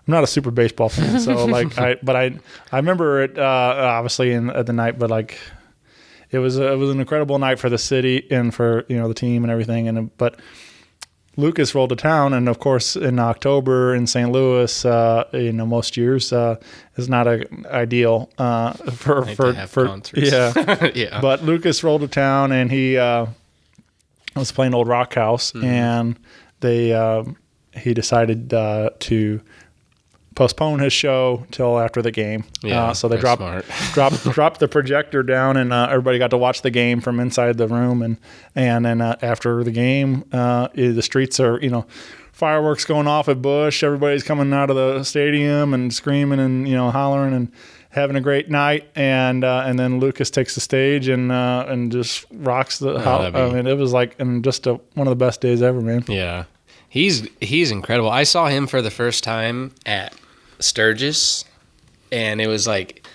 I'm not a super baseball fan, so like I remember it obviously at the night, but like it was an incredible night for the city and for the team and everything, but Lucas rolled to town, and of course, in October in St. Louis, most years is not ideal for concerts. Yeah, Yeah. But Lucas rolled to town, and he was playing Old Rock House, and he decided to postpone his show till after the game. Yeah, so they that's dropped the projector down, and everybody got to watch the game from inside the room. And then after the game, the streets are fireworks going off at Busch. Everybody's coming out of the stadium and screaming and hollering and having a great night. And then Lucas takes the stage and just rocks the house. I mean, it was like just one of the best days ever, man. Yeah. He's incredible. I saw him for the first time at Sturgis, and it was like,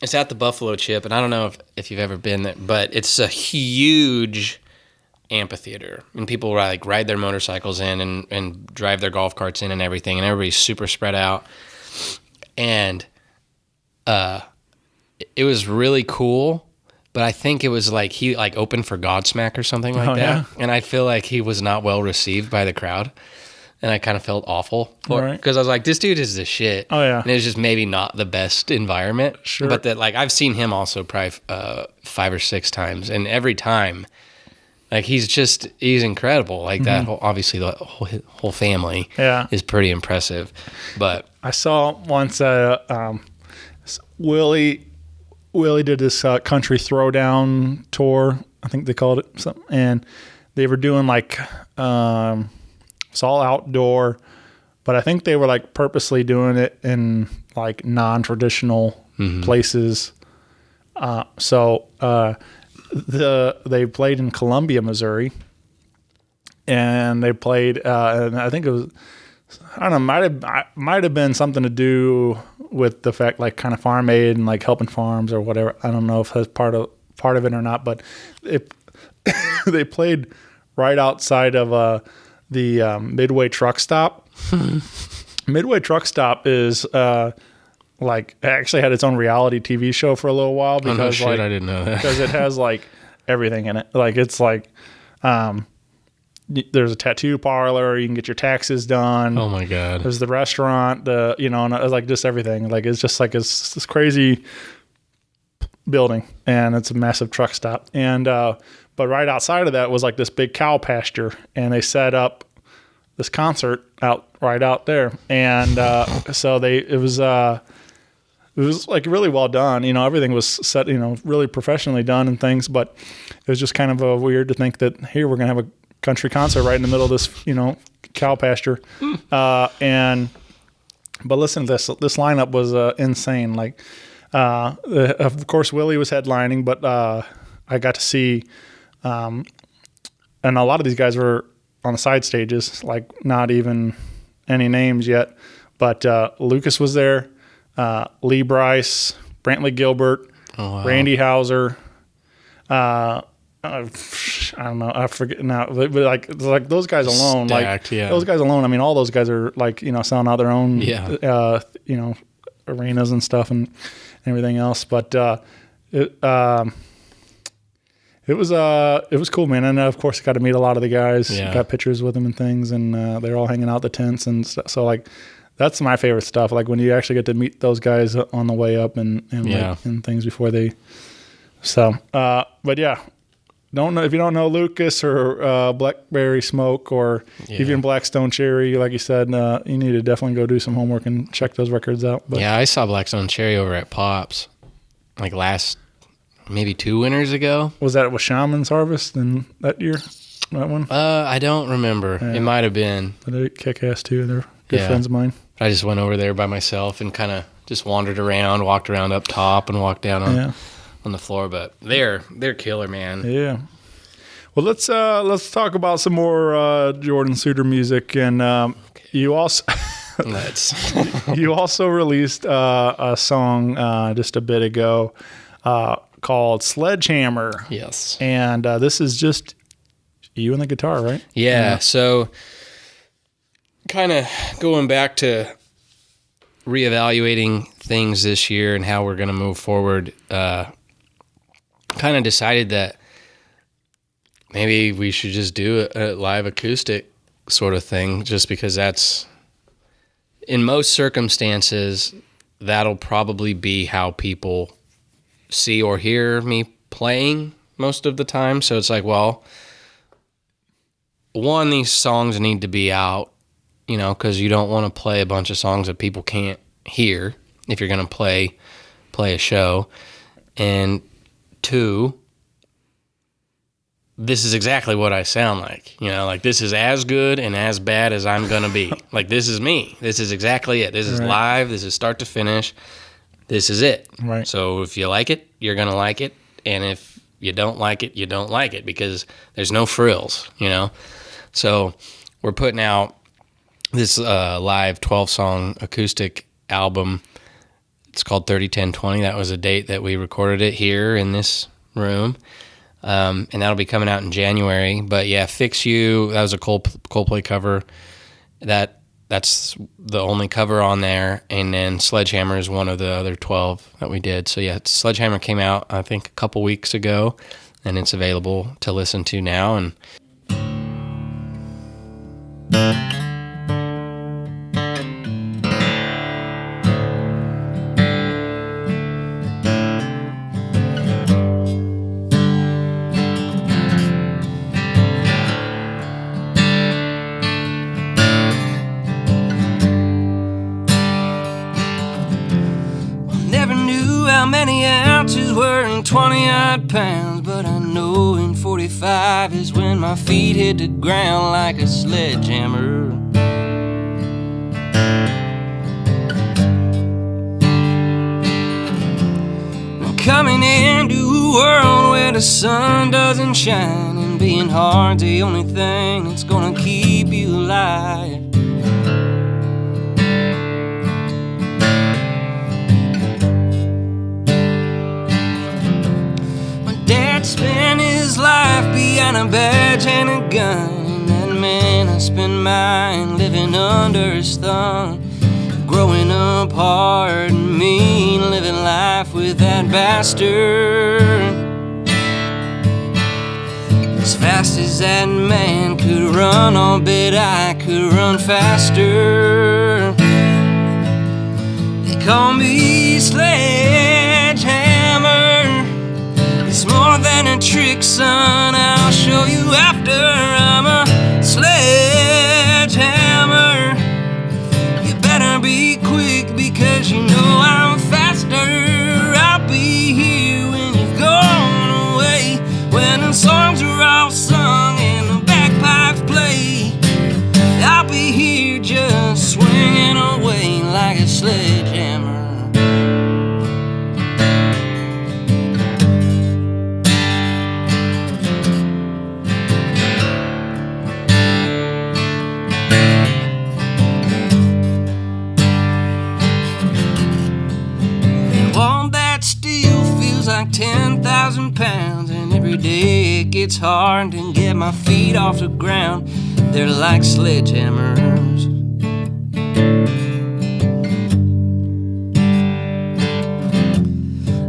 it's at the Buffalo Chip, and I don't know if you've ever been there, but it's a huge amphitheater, and people ride their motorcycles in and drive their golf carts in and everything, and everybody's super spread out, and it was really cool. But I think it was like he opened for Godsmack or something like that. Yeah. And I feel like he was not well received by the crowd. And I kind of felt awful for it. Right. Because I was like, this dude is the shit. Oh, yeah. And it was just maybe not the best environment. Sure. But that I've seen him also probably 5 or 6 times. And every time, he's incredible. Like that obviously the whole family is pretty impressive. But I saw once Willie did this country throwdown tour, I think they called it something, and they were doing it's all outdoor, but I think they were purposely doing it in non-traditional places. So they played in Columbia, Missouri, and they played, and I think it was, I don't know, might have been something to do with the fact kind of farm aid and helping farms or whatever. I don't know if that's part of it or not, but they played right outside of the Midway truck stop. Midway truck stop is actually had its own reality TV show for a little while because I didn't know that. because it has everything in it. It's there's a tattoo parlor. You can get your taxes done. Oh my God. There's the restaurant. And it's just everything. It's just it's this crazy building, and it's a massive truck stop. And but right outside of that was this big cow pasture, and they set up this concert right out there. And so it was really well done. Everything was set, really professionally done and things. But it was just kind of weird to think that here we're gonna have a country concert right in the middle of this, cow pasture. But listen to this. This lineup was insane. Of course, Willie was headlining, but I got to see, and a lot of these guys were on the side stages, not even any names yet. But Lucas was there, Lee Bryce, Brantley Gilbert, Randy Hauser, I don't know. I forget now, but those guys alone, Stacked, yeah. those guys alone. I mean, all those guys are selling out their own, arenas and stuff and everything else. But it was cool, man. And of course, I got to meet a lot of the guys. Yeah. Got pictures with them and things, and they're all hanging out the tents and stuff. So that's my favorite stuff. When you actually get to meet those guys on the way up and things before they. So, but yeah. Don't know if you don't know Lucas or Blackberry Smoke or even Blackstone Cherry, like you said, you need to definitely go do some homework and check those records out. But I saw Blackstone Cherry over at Pops, last maybe 2 winters ago. Was that with Shaman's Harvest in that year? That one? I don't remember. Yeah. It might have been. But they kick ass too. They're good friends of mine. I just went over there by myself and kind of just wandered around, walked around up top, and walked down on the floor. But they're killer, man. Yeah. Well, let's talk about some more Jordan Suter music, and you also you also released a song just a bit ago called Sledgehammer. Yes, and this is just you and the guitar, right? Yeah. So, kind of going back to reevaluating things this year and how we're going to move forward. Kind of decided that maybe we should just do a live acoustic sort of thing, just because that's, in most circumstances, that'll probably be how people see or hear me playing most of the time. So it's like, well, one, these songs need to be out, you know, because you don't want to play a bunch of songs that people can't hear if you're going to play a show. And two, this is exactly what I sound like. You know, like, this is as good and as bad as I'm going to be. Like, this is me. This is exactly it. This is live. This is start to finish. This is it. Right. So if you like it, you're going to like it. And if you don't like it, you don't like it, because there's no frills, you know? So we're putting out this live 12-song acoustic album. It's called 30-10-20. That was a date that we recorded it here in this room. And that'll be coming out in January. But yeah, Fix You, that was a Coldplay cover. That's the only cover on there. And then Sledgehammer is one of the other 12 that we did. So yeah, Sledgehammer came out, I think, a couple weeks ago, and it's available to listen to now. And Never knew how many ounces were in 20-odd pounds, but I know in 45 is when my feet hit the ground like a sledgehammer. I'm coming into a world where the sun doesn't shine, and being hard's the only thing that's gonna keep you alive. Dad spent his life behind a badge and a gun, and that man I spent mine living under his thumb. Growing up hard and mean, living life with that bastard. As fast as that man could run, I'll bet I could run faster. They call me Sledgehammer. It's more than a trick, son, I'll show you after. I'm a sledgehammer. You better be quick, because you know I'm faster. I'll be here when you've gone away, when the songs are all sung and the bagpipes play. I'll be here just swinging away like a sledgehammer. Like 10,000 pounds, and every day it gets hard to get my feet off the ground. They're like sledgehammers.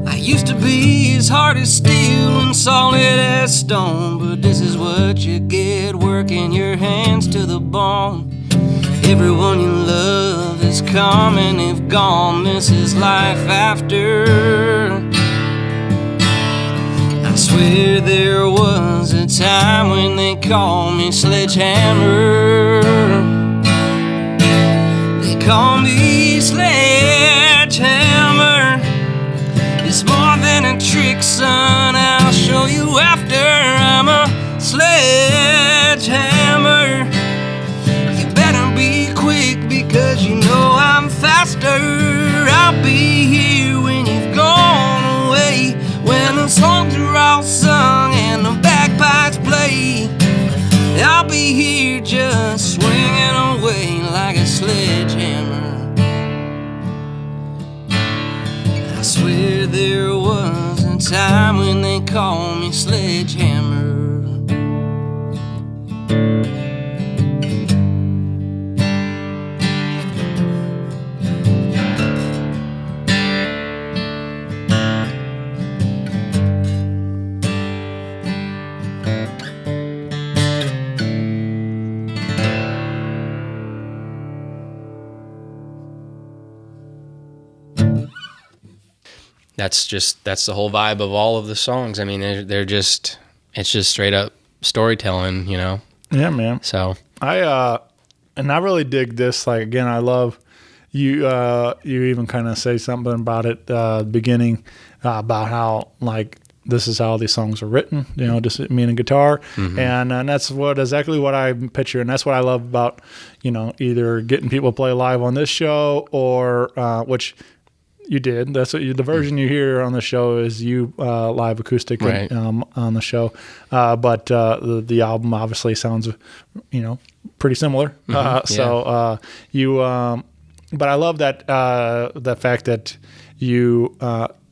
I used to be as hard as steel and solid as stone, but this is what you get, working your hands to the bone. Everyone you love is come and they've gone. This is life after. I swear there was a time when they called me Sledgehammer. They call me Sledgehammer. It's more than a trick, son, I'll show you after. I'm a sledgehammer. You better be quick, because you know I'm faster. I'll be here when you've gone away, when the songs are all sung and the bagpipes play. I'll be here just swinging away like a sledgehammer. I swear there was a time when they called me Sledgehammer. that's the whole vibe of all of the songs. I mean, it's just straight up storytelling, you know? Yeah, man. So I really dig this. Like, again, I love you even kind of say something about it at the beginning about how, like, this is how these songs are written, you know, just me and a guitar. And that's exactly what I picture. And that's what I love about, you know, either getting people to play live on this show or, which you did. That's what the version you hear on the show is you live acoustic Right. on the show. But the album obviously sounds, you know, pretty similar. So you, but I love that the fact that you,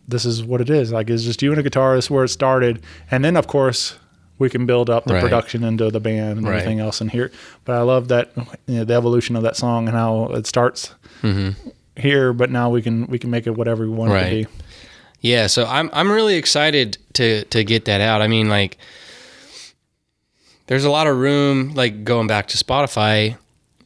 this is what it is. Like, it's just you and a guitar. This is where it started. And then, of course, we can build up the Right. production into the band and Right. everything else in here. But I love that, you know, the evolution of that song and how it starts here, but now we can make it whatever we want it to Right. be. yeah, so I'm really excited to get that out. I mean, like, there's a lot of room, like, going back to Spotify,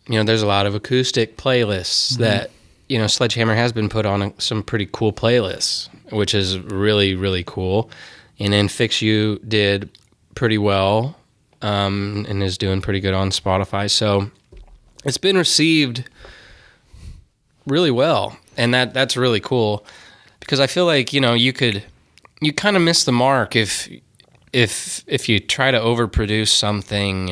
you know, there's a lot of acoustic playlists that, you know, Sledgehammer has been put on some pretty cool playlists, which is really, really cool. And then Fix You did pretty well, and is doing pretty good on Spotify. So it's been received really well, and that's really cool, because I feel like, you know, you kind of miss the mark if you try to overproduce something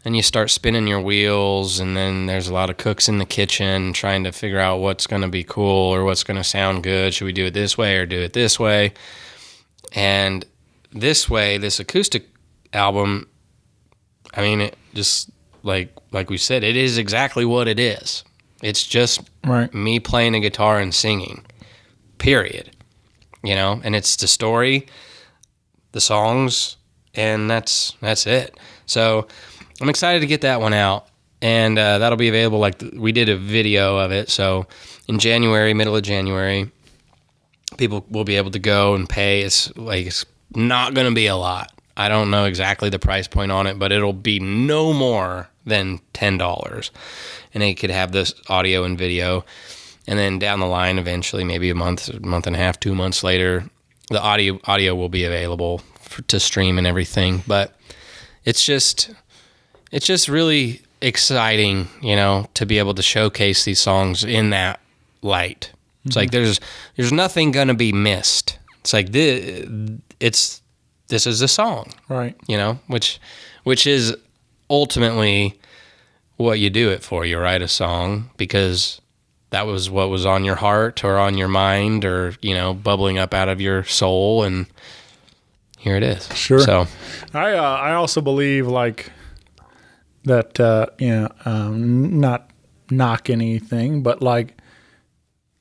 and you start spinning your wheels, and then there's a lot of cooks in the kitchen trying to figure out what's going to be cool or what's going to sound good. Should we do it this way or do it this way? And this acoustic album, I mean, it just like we said, it is exactly what it is. It's just Right. me playing a guitar and singing, period. You know, and it's the story, the songs, and that's it. So I'm excited to get that one out, and that'll be available. Like, we did a video of it, so in January, middle of January, people will be able to go and pay. It's not going to be a lot. I don't know exactly the price point on it, but it'll be no more than $10, and they could have this audio and video. And then down the line, eventually, maybe a month and a half, 2 months later, the audio will be available to stream and everything. But it's just really exciting, you know, to be able to showcase these songs in that light. It's like there's nothing gonna be missed. It's like this is a song, Right. you know, which is ultimately what you do it for. You write a song because that was what was on your heart or on your mind or, you know, bubbling up out of your soul, and here it is. Sure. So I also believe, like, that, not knock anything, but, like,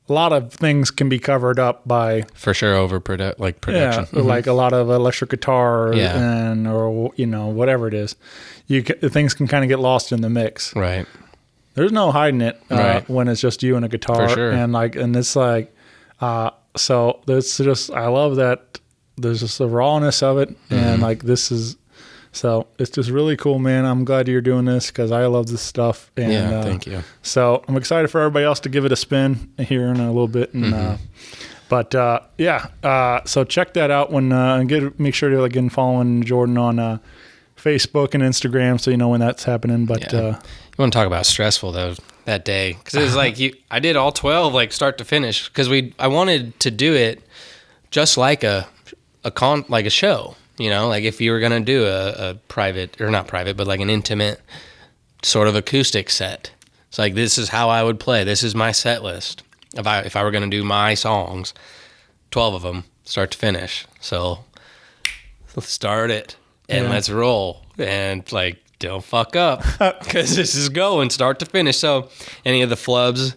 a lot of things can be covered up by, for sure, production. like a lot of electric guitar Yeah. or, you know, whatever it is. Things can kind of get lost in the mix. Right. There's no hiding it Right. when it's just you and a guitar. For sure. And it's like, so there's just, I love that there's just the rawness of it. And like, so it's just really cool, man. I'm glad you're doing this because I love this stuff. And, Yeah, thank you. So I'm excited for everybody else to give it a spin here in a little bit. And, so check that out make sure to, again, following Jordan on Facebook and Instagram so you know when that's happening. But Yeah. You want to talk about stressful though that day, because it was like I did all 12 like start to finish, because I wanted to do it just like a show, you know, like if you were gonna do a private, or not private, but like an intimate sort of acoustic set. It's like, this is how I would play. This is my set list if I were gonna do my songs, 12 of them start to finish. So let's start it and let's roll, and like, don't fuck up, because this is going start to finish. So any of the flubs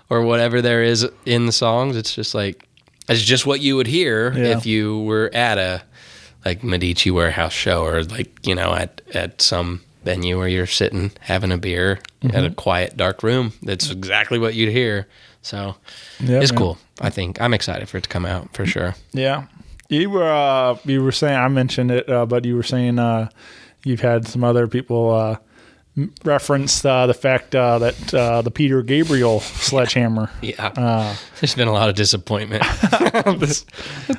or whatever there is in the songs, it's just like, it's just what you would hear if you were at a like Medici Warehouse show, or like, you know, at some venue where you're sitting having a beer at a quiet dark room. That's exactly what you'd hear. So it's cool. I think I'm excited for it to come out for sure. Yeah. You were saying, I mentioned it, but you were saying you've had some other people reference the fact that the Peter Gabriel Sledgehammer. Yeah. There's been a lot of disappointment.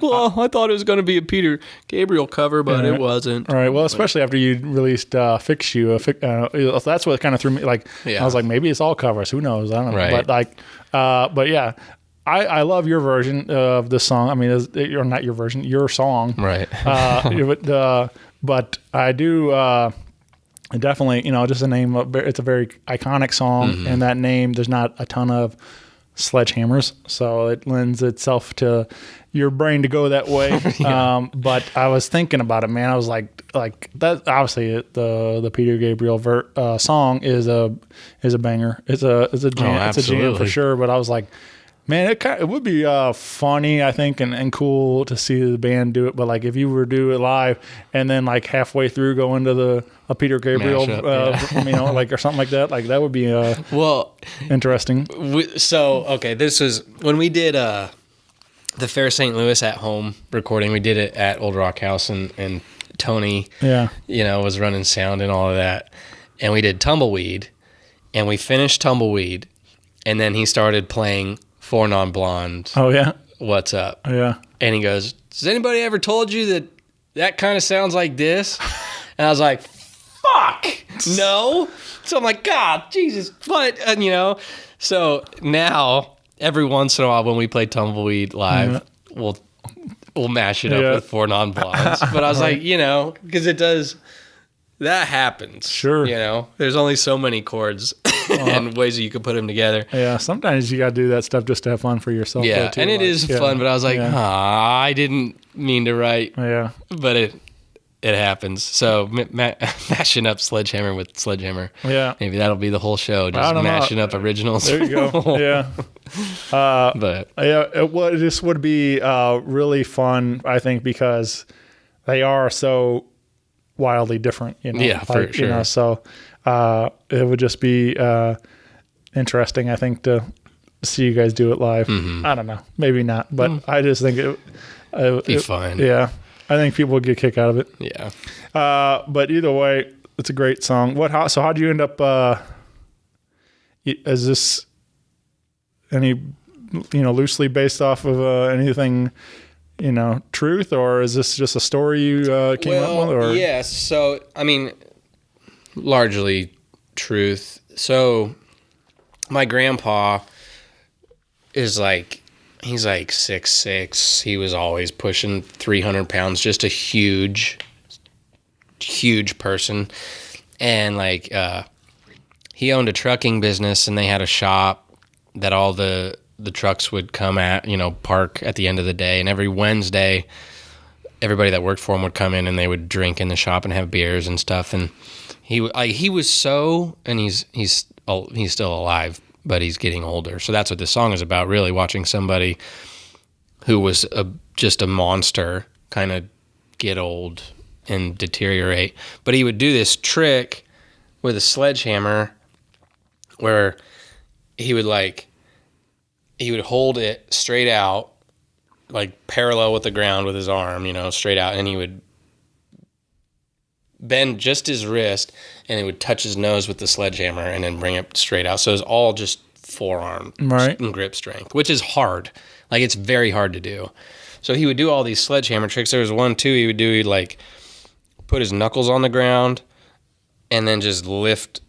Well, I thought it was going to be a Peter Gabriel cover, but it wasn't. All right. Well, especially after you released Fix You. That's what kind of threw me. Like, I was like, maybe it's all covers. Who knows? I don't know. Right. But yeah, I love your version of the song. I mean, you're not your version, your song. Right. But I do... definitely, just a name. It's a very iconic song, and that name. There's not a ton of Sledgehammers, so it lends itself to your brain to go that way. But I was thinking about it, man. I was like that. Obviously, the Peter Gabriel song is a banger. It's a jam. It's a jam for sure. But I was like, man, it would be funny, I think, and cool to see the band do it. But like, if you were to do it live, and then like halfway through go into a Peter Gabriel, or something like that, like that would be interesting. This was when we did the Fair St. Louis at home recording. We did it at Old Rock House, and Tony, was running sound and all of that, and we did Tumbleweed, and we finished Tumbleweed, and then he started playing Four Non Blondes. Oh yeah. What's up? Yeah. And he goes, has anybody ever told you that kind of sounds like this? And I was like, fuck, no. So I'm like, God, Jesus. But, so now every once in a while when we play Tumbleweed live, we'll mash it up with Four Non Blondes. But I was like, because it does, that happens. Sure. There's only so many chords and ways that you can put them together. Yeah, sometimes you got to do that stuff just to have fun for yourself. Yeah, too, and it is fun, but I was like, I didn't mean to write. Yeah. But it happens. So mashing up Sledgehammer with Sledgehammer. Yeah. Maybe that'll be the whole show, just mashing up originals. There you go. Yeah. This would be really fun, I think, because they are so wildly different. Yeah, for sure. So it would just be interesting, I think, to see you guys do it live. Mm-hmm. I don't know, maybe not, but I just think it be fun. Yeah, I think people would get a kick out of it. Yeah. But either way, it's a great song. So how'd you end up? Is this any loosely based off of anything? Truth, or is this just a story you came up with? Or? Yes. So, I mean, largely truth. So, my grandpa is he's 6'6". He was always pushing 300 pounds, just a huge person. And he owned a trucking business, and they had a shop that all the trucks would come at, park at the end of the day. And every Wednesday, everybody that worked for him would come in and they would drink in the shop and have beers and stuff. And he was so, and he's still alive, but he's getting older. So that's what this song is about, really, watching somebody who was just a monster kind of get old and deteriorate. But he would do this trick with a sledgehammer where he would hold it straight out, parallel with the ground with his arm, straight out, and he would bend just his wrist, and he would touch his nose with the sledgehammer and then bring it straight out. So it's all just forearm and grip strength, which is hard. It's very hard to do. So he would do all these sledgehammer tricks. There was one, too, he'd put his knuckles on the ground and then just lift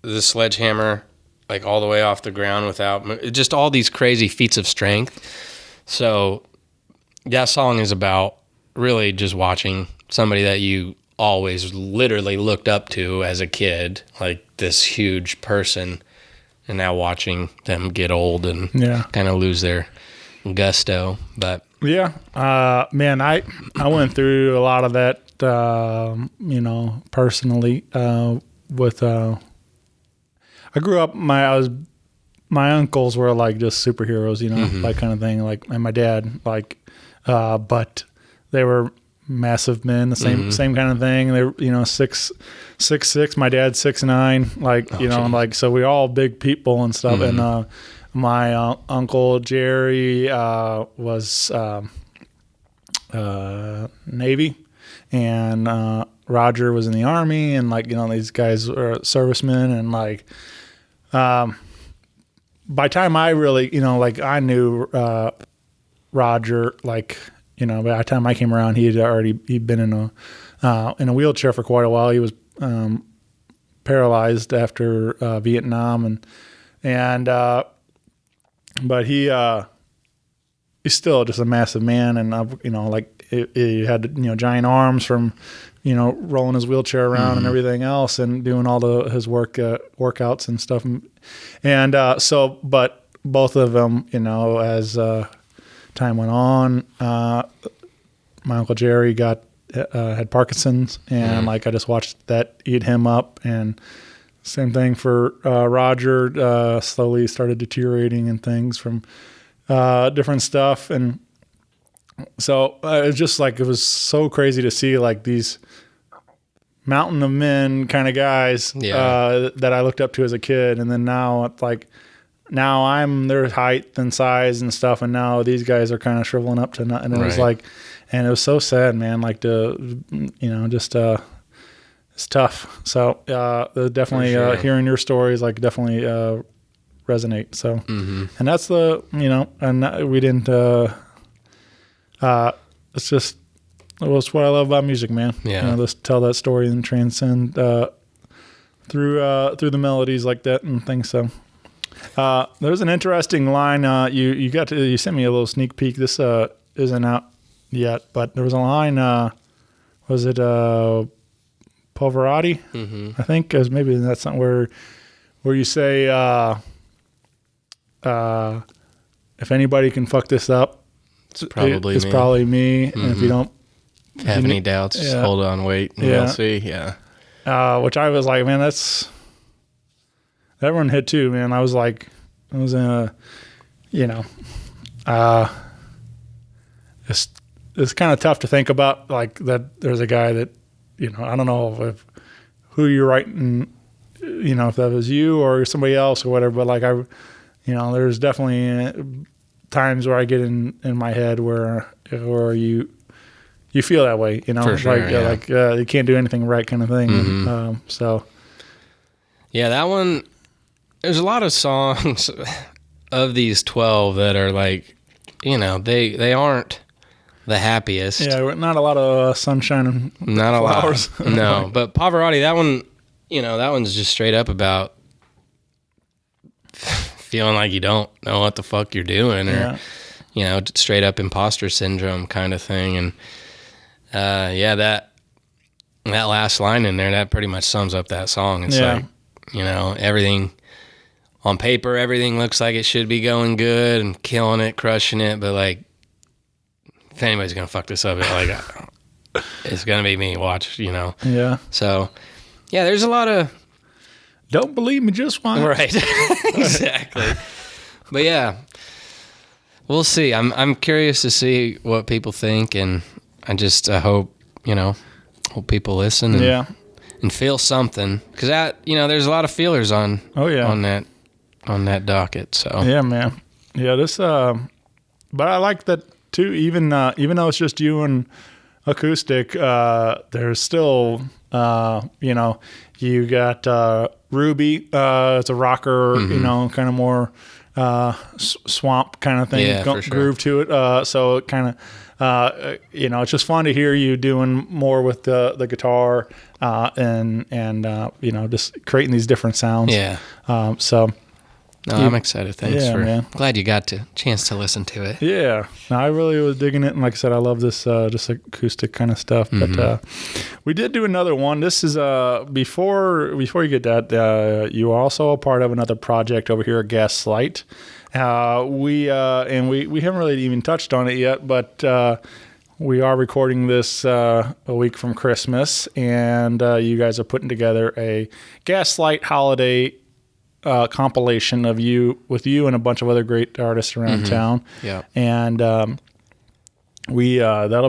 the sledgehammer all the way off the ground without, just all these crazy feats of strength. So that song is about really just watching somebody that you always literally looked up to as a kid, this huge person, and now watching them get old and kind of lose their gusto. But yeah, man, I went through a lot of that, personally, with, I grew up, my uncles were just superheroes, that kind of thing, and my dad, but they were massive men, the same kind of thing. They were, 6'6", my dad's 6'9", so we all big people and stuff. And my uncle Jerry was Navy, and Roger was in the Army, and like, you know, these guys are servicemen, and like, by the time I really, you know, like I knew Roger, like, you know, by the time I came around, he'd been in a wheelchair for quite a while. He was paralyzed after Vietnam, but he's still just a massive man, and you know, like he had, you know, giant arms from, you know, rolling his wheelchair around and everything else, and doing all his workouts and stuff, and so, but both of them, you know, as time went on, my Uncle Jerry had Parkinson's, and like I just watched that eat him up, and same thing for Roger. Slowly started deteriorating and things from different stuff, and so it's just like, it was so crazy to see like these mountain of men kind of guys that I looked up to as a kid, and then now it's like, now I'm their height and size and stuff, and now these guys are kind of shriveling up to nothing. And it was like, and it was so sad, man. Like to, you know, just it's tough. So definitely hearing your stories, like, definitely resonate. So, and that's the, you know, and we didn't. It's just, it's what I love about music, man. Yeah, you know, just tell that story and transcend through the melodies like that and things. So. There's an interesting line. You sent me a little sneak peek. This isn't out yet, but there was a line. Was it Pulverati? I think, because maybe that's something where you say, if anybody can fuck this up, it's probably me. And if you don't have any doubts, just hold on, wait, and we'll see. Yeah. Which I was like, man, that one hit too, man. I was like, I was in a, you know, it's kind of tough to think about, like, that there's a guy that, you know, I don't know who you're writing, you know, if that was you or somebody else or whatever, but like you know, there's definitely times where I get in my head where you feel that way, you know, for sure, like you can't do anything right kind of thing. So. Yeah, that one. There's a lot of songs of these 12 that are like, you know, they aren't the happiest. Yeah, not a lot of sunshine and not flowers. A lot. No, but Pavarotti, that one, you know, that one's just straight up about feeling like you don't know what the fuck you're doing, or, you know, straight up imposter syndrome kind of thing. And that last line in there, that pretty much sums up that song. It's like, you know, everything on paper, everything looks like it should be going good and killing it, crushing it, but like, if anybody's gonna fuck this up, it's gonna be me. Watch, you know. Yeah. So, yeah, there's a lot of don't believe me, just watch. Right. Exactly. But yeah, we'll see. I'm curious to see what people think, and I just hope people listen. And feel something, because that, you know, there's a lot of feelers on on that docket. So yeah, man, this but I like that too. Even though it's just you and acoustic, there's still you know, you got Ruby. It's a rocker, you know, kind of more swamp kind of thing, groove to it. So it kind of. You know, it's just fun to hear you doing more with the guitar and you know, just creating these different sounds. Yeah. I'm excited. Thanks glad you got a chance to listen to it. Yeah. No, I really was digging it, and like I said, I love this just acoustic kind of stuff. But we did do another one. This is before you get that, you are also a part of another project over here at Gaslight. We haven't really even touched on it yet, but we are recording this a week from Christmas, and you guys are putting together a Gaslight holiday compilation of you and a bunch of other great artists around town. Yeah, and that'll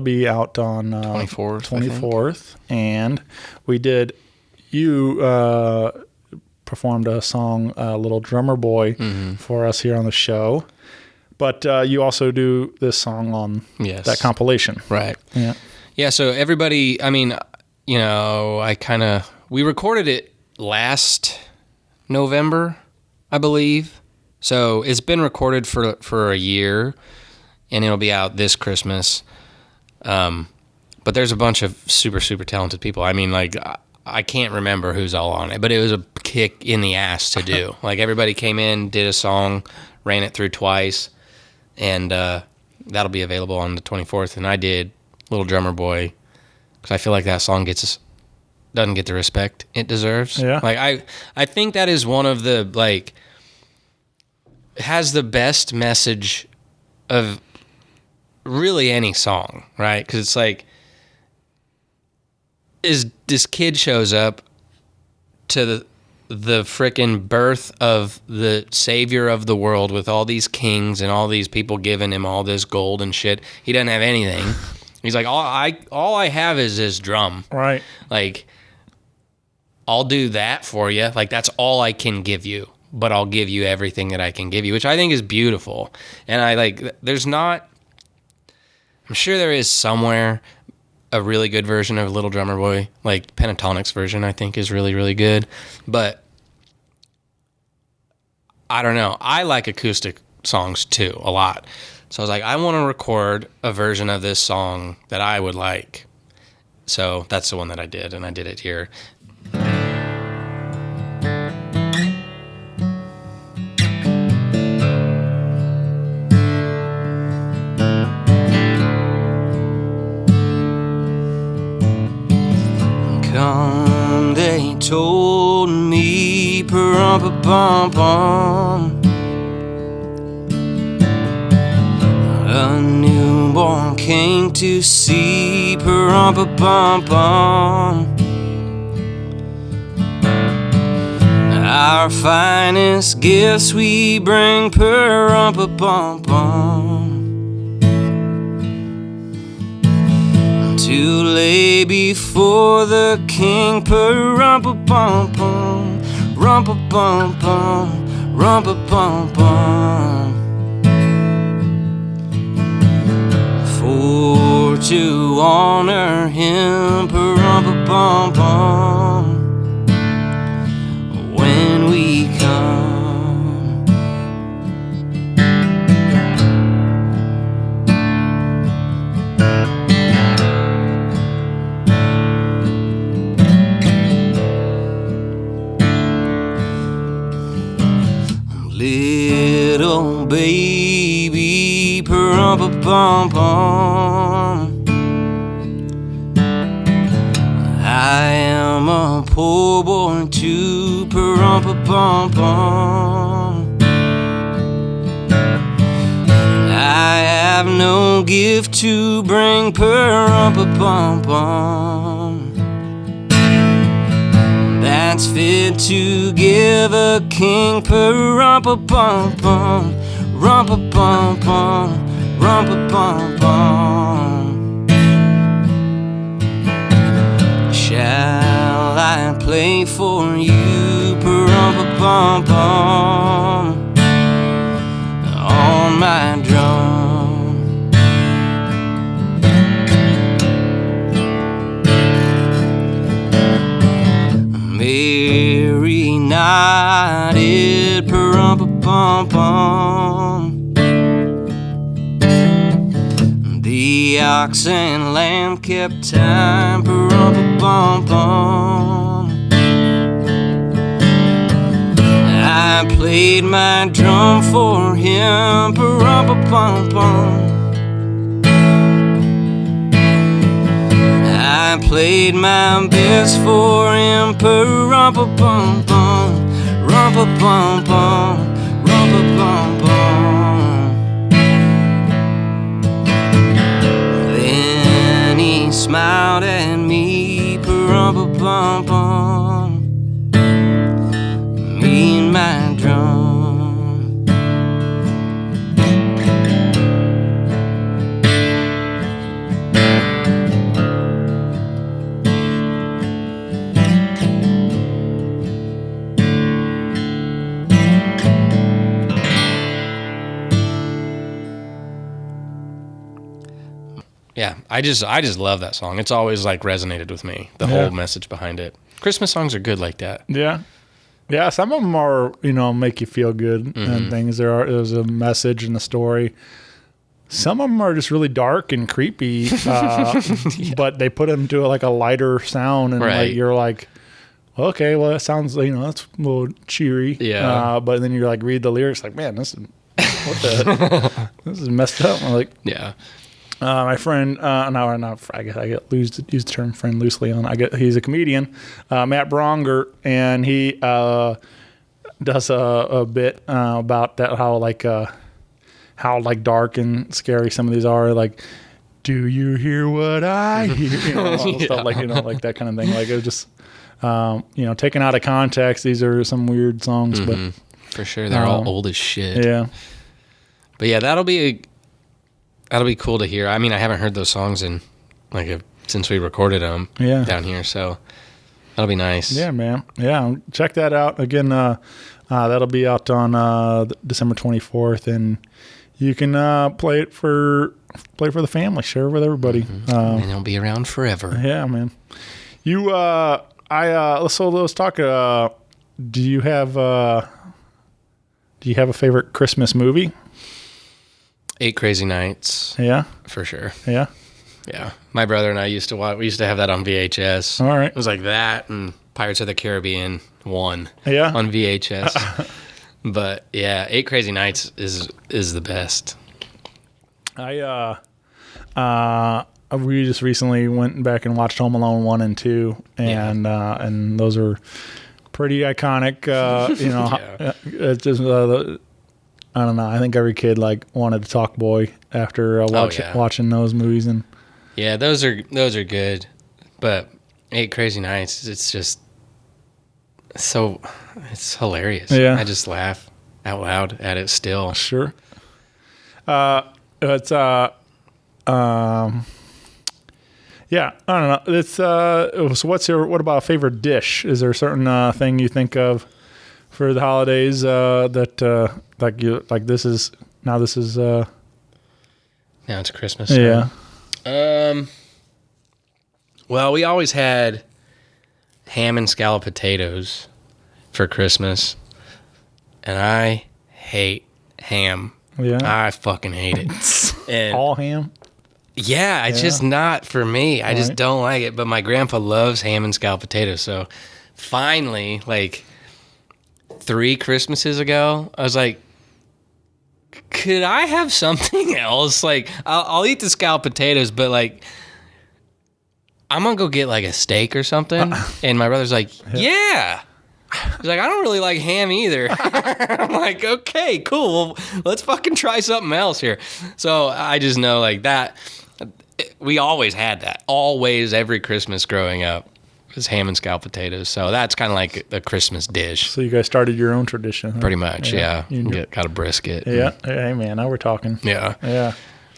be out on 24th, and we did performed a song, Little Drummer Boy, for us here on the show. But you also do this song on that compilation. Right. Yeah. Yeah, so everybody, I mean, you know, we recorded it last November, I believe. So it's been recorded for a year, and it'll be out this Christmas. But there's a bunch of super, super talented people. I mean, like, I can't remember who's all on it, but it was a kick in the ass to do. Like, everybody came in, did a song, ran it through twice, and that'll be available on the 24th. And I did Little Drummer Boy, because I feel like that song doesn't get the respect it deserves. Yeah. Like, I think that is one of the, like, has the best message of really any song, right? Because it's like, this kid shows up to the frickin' birth of the savior of the world with all these kings and all these people giving him all this gold and shit. He doesn't have anything. He's like, all I have is this drum. Right. Like, I'll do that for you. Like, that's all I can give you, but I'll give you everything that I can give you, which I think is beautiful. And I'm sure there is somewhere a really good version of Little Drummer Boy, like Pentatonic's version, I think is really, really good. But I don't know. I like acoustic songs too, a lot. So I was like, I want to record a version of this song that I would like. So that's the one that I did, and I did it here. Come, they told me, pa-rum-pa-pum-pum, a newborn came to see, pa-rum-pa-pum-pum, our finest gifts we bring, pa-rum-pa-pum-pum, to lay before the king, pa-rum-pa-pum-pum, rum-pa-pum-pum, rum-pa-pum-pum, for to honor him, pa-rum-pa-pum-pum, when we come. Little baby, pa-rum-pa-pum-pum, I am a poor boy too, pa-rum-pa-pum-pum, I have no gift to bring, pa-rum-pa-pum-pum, that's fit to give a king, pa-rum-pa-pum-pum, rum-pa-pum-pum, rum-pa-pum-pum. Shall I play for you, pa-rum-pa-pum-pum, on my drum? Mary nodded, pa-rum-pa-pum-pum, the ox and lamb kept time, pa-rum-pa-pum-pum, I played my drum for him, pa-rum-pa-pum-pum, I played my best for him, pa-rum-pa-pum-pum, rum-pa-pum-pum, rum-pa-pum-pum. Then he smiled at me, pa-rum-pa-pum-pum, me and my drum. Yeah, I just love that song. It's always like resonated with me. The whole message behind it. Christmas songs are good like that. Yeah. Yeah, some of them are, make you feel good and things. There's a message in the story. Some of them are just really dark and creepy, but they put them to like a lighter sound, and like you're like, okay, well, that sounds, that's a little cheery. Yeah. But then you're like, read the lyrics, like, man, this is messed up. I'm like, yeah. My friend, I guess I use the term friend loosely on. He's a comedian, Matt Bronger, and he does a bit about that how dark and scary some of these are. Like, do you hear what I hear? All stuff like that kind of thing. Like, it was just taken out of context. These are some weird songs, but for sure they're all old as shit. Yeah, but yeah, that'll be cool to hear. I mean, I haven't heard those songs in since we recorded them down here, so that'll be nice. Yeah, man. Yeah, check that out again. That'll be out on December 24th, and you can play it for the family, share it with everybody, and it'll be around forever. Yeah, man. Let's talk. Do you have a favorite Christmas movie? 8 Crazy Nights. Yeah, for sure. Yeah. Yeah, my brother and I used to watch. We used to have that on VHS. All right, it was like that and Pirates of the Caribbean 1. Yeah, on VHS. But yeah, 8 Crazy Nights is the best. We just recently went back and watched Home Alone 1 and 2, and those are pretty iconic. It's just I don't know. I think every kid wanted to talk boy after watching those movies, and those are good. But 8 Crazy Nights, it's just it's hilarious. Yeah, I just laugh out loud at it still. Sure. It's yeah, I don't know. It's so what about a favorite dish? Is there a certain thing you think of for the holidays that this is now it's Christmas. Yeah. Well, we always had ham and scalloped potatoes for Christmas, and I hate ham. Yeah. I fucking hate it. And all ham? Yeah, it's just not for me. I just don't like it. But my grandpa loves ham and scalloped potatoes. So finally, 3 Christmases ago, I was like, could I have something else? I'll eat the scalloped potatoes, but I'm going to go get a steak or something. And my brother's like, yeah. He's like, I don't really like ham either. I'm like, okay, cool. Well, let's fucking try something else here. So I just know that we always had that. Always, every Christmas growing up was ham and scalloped potatoes. So that's kind of like a Christmas dish. So you guys started your own tradition, huh? Pretty much, yeah. Got a brisket. Yeah. Hey, man, now we're talking. Yeah. Yeah.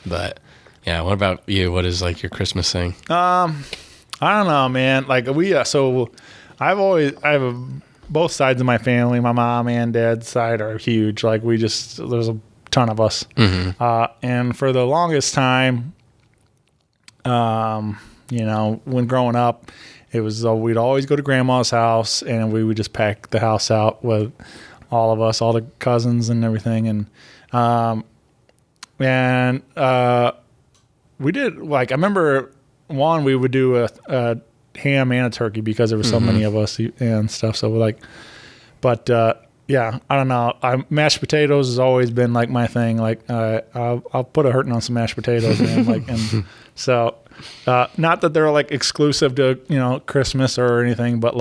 But, yeah, what about you? What is your Christmas thing? I don't know, man. So I have both sides of my family, my mom and dad's side are huge. There's a ton of us. Mm-hmm. And for the longest time, when growing up, it was we'd always go to grandma's house, and we would just pack the house out with all of us, all the cousins and everything. And we did I remember we would do a ham and a turkey because there were so many of us and stuff. So yeah, I don't know. Mashed potatoes has always been my thing. I'll put a hurting on some mashed potatoes, man. And so, not that they're exclusive to Christmas or anything, but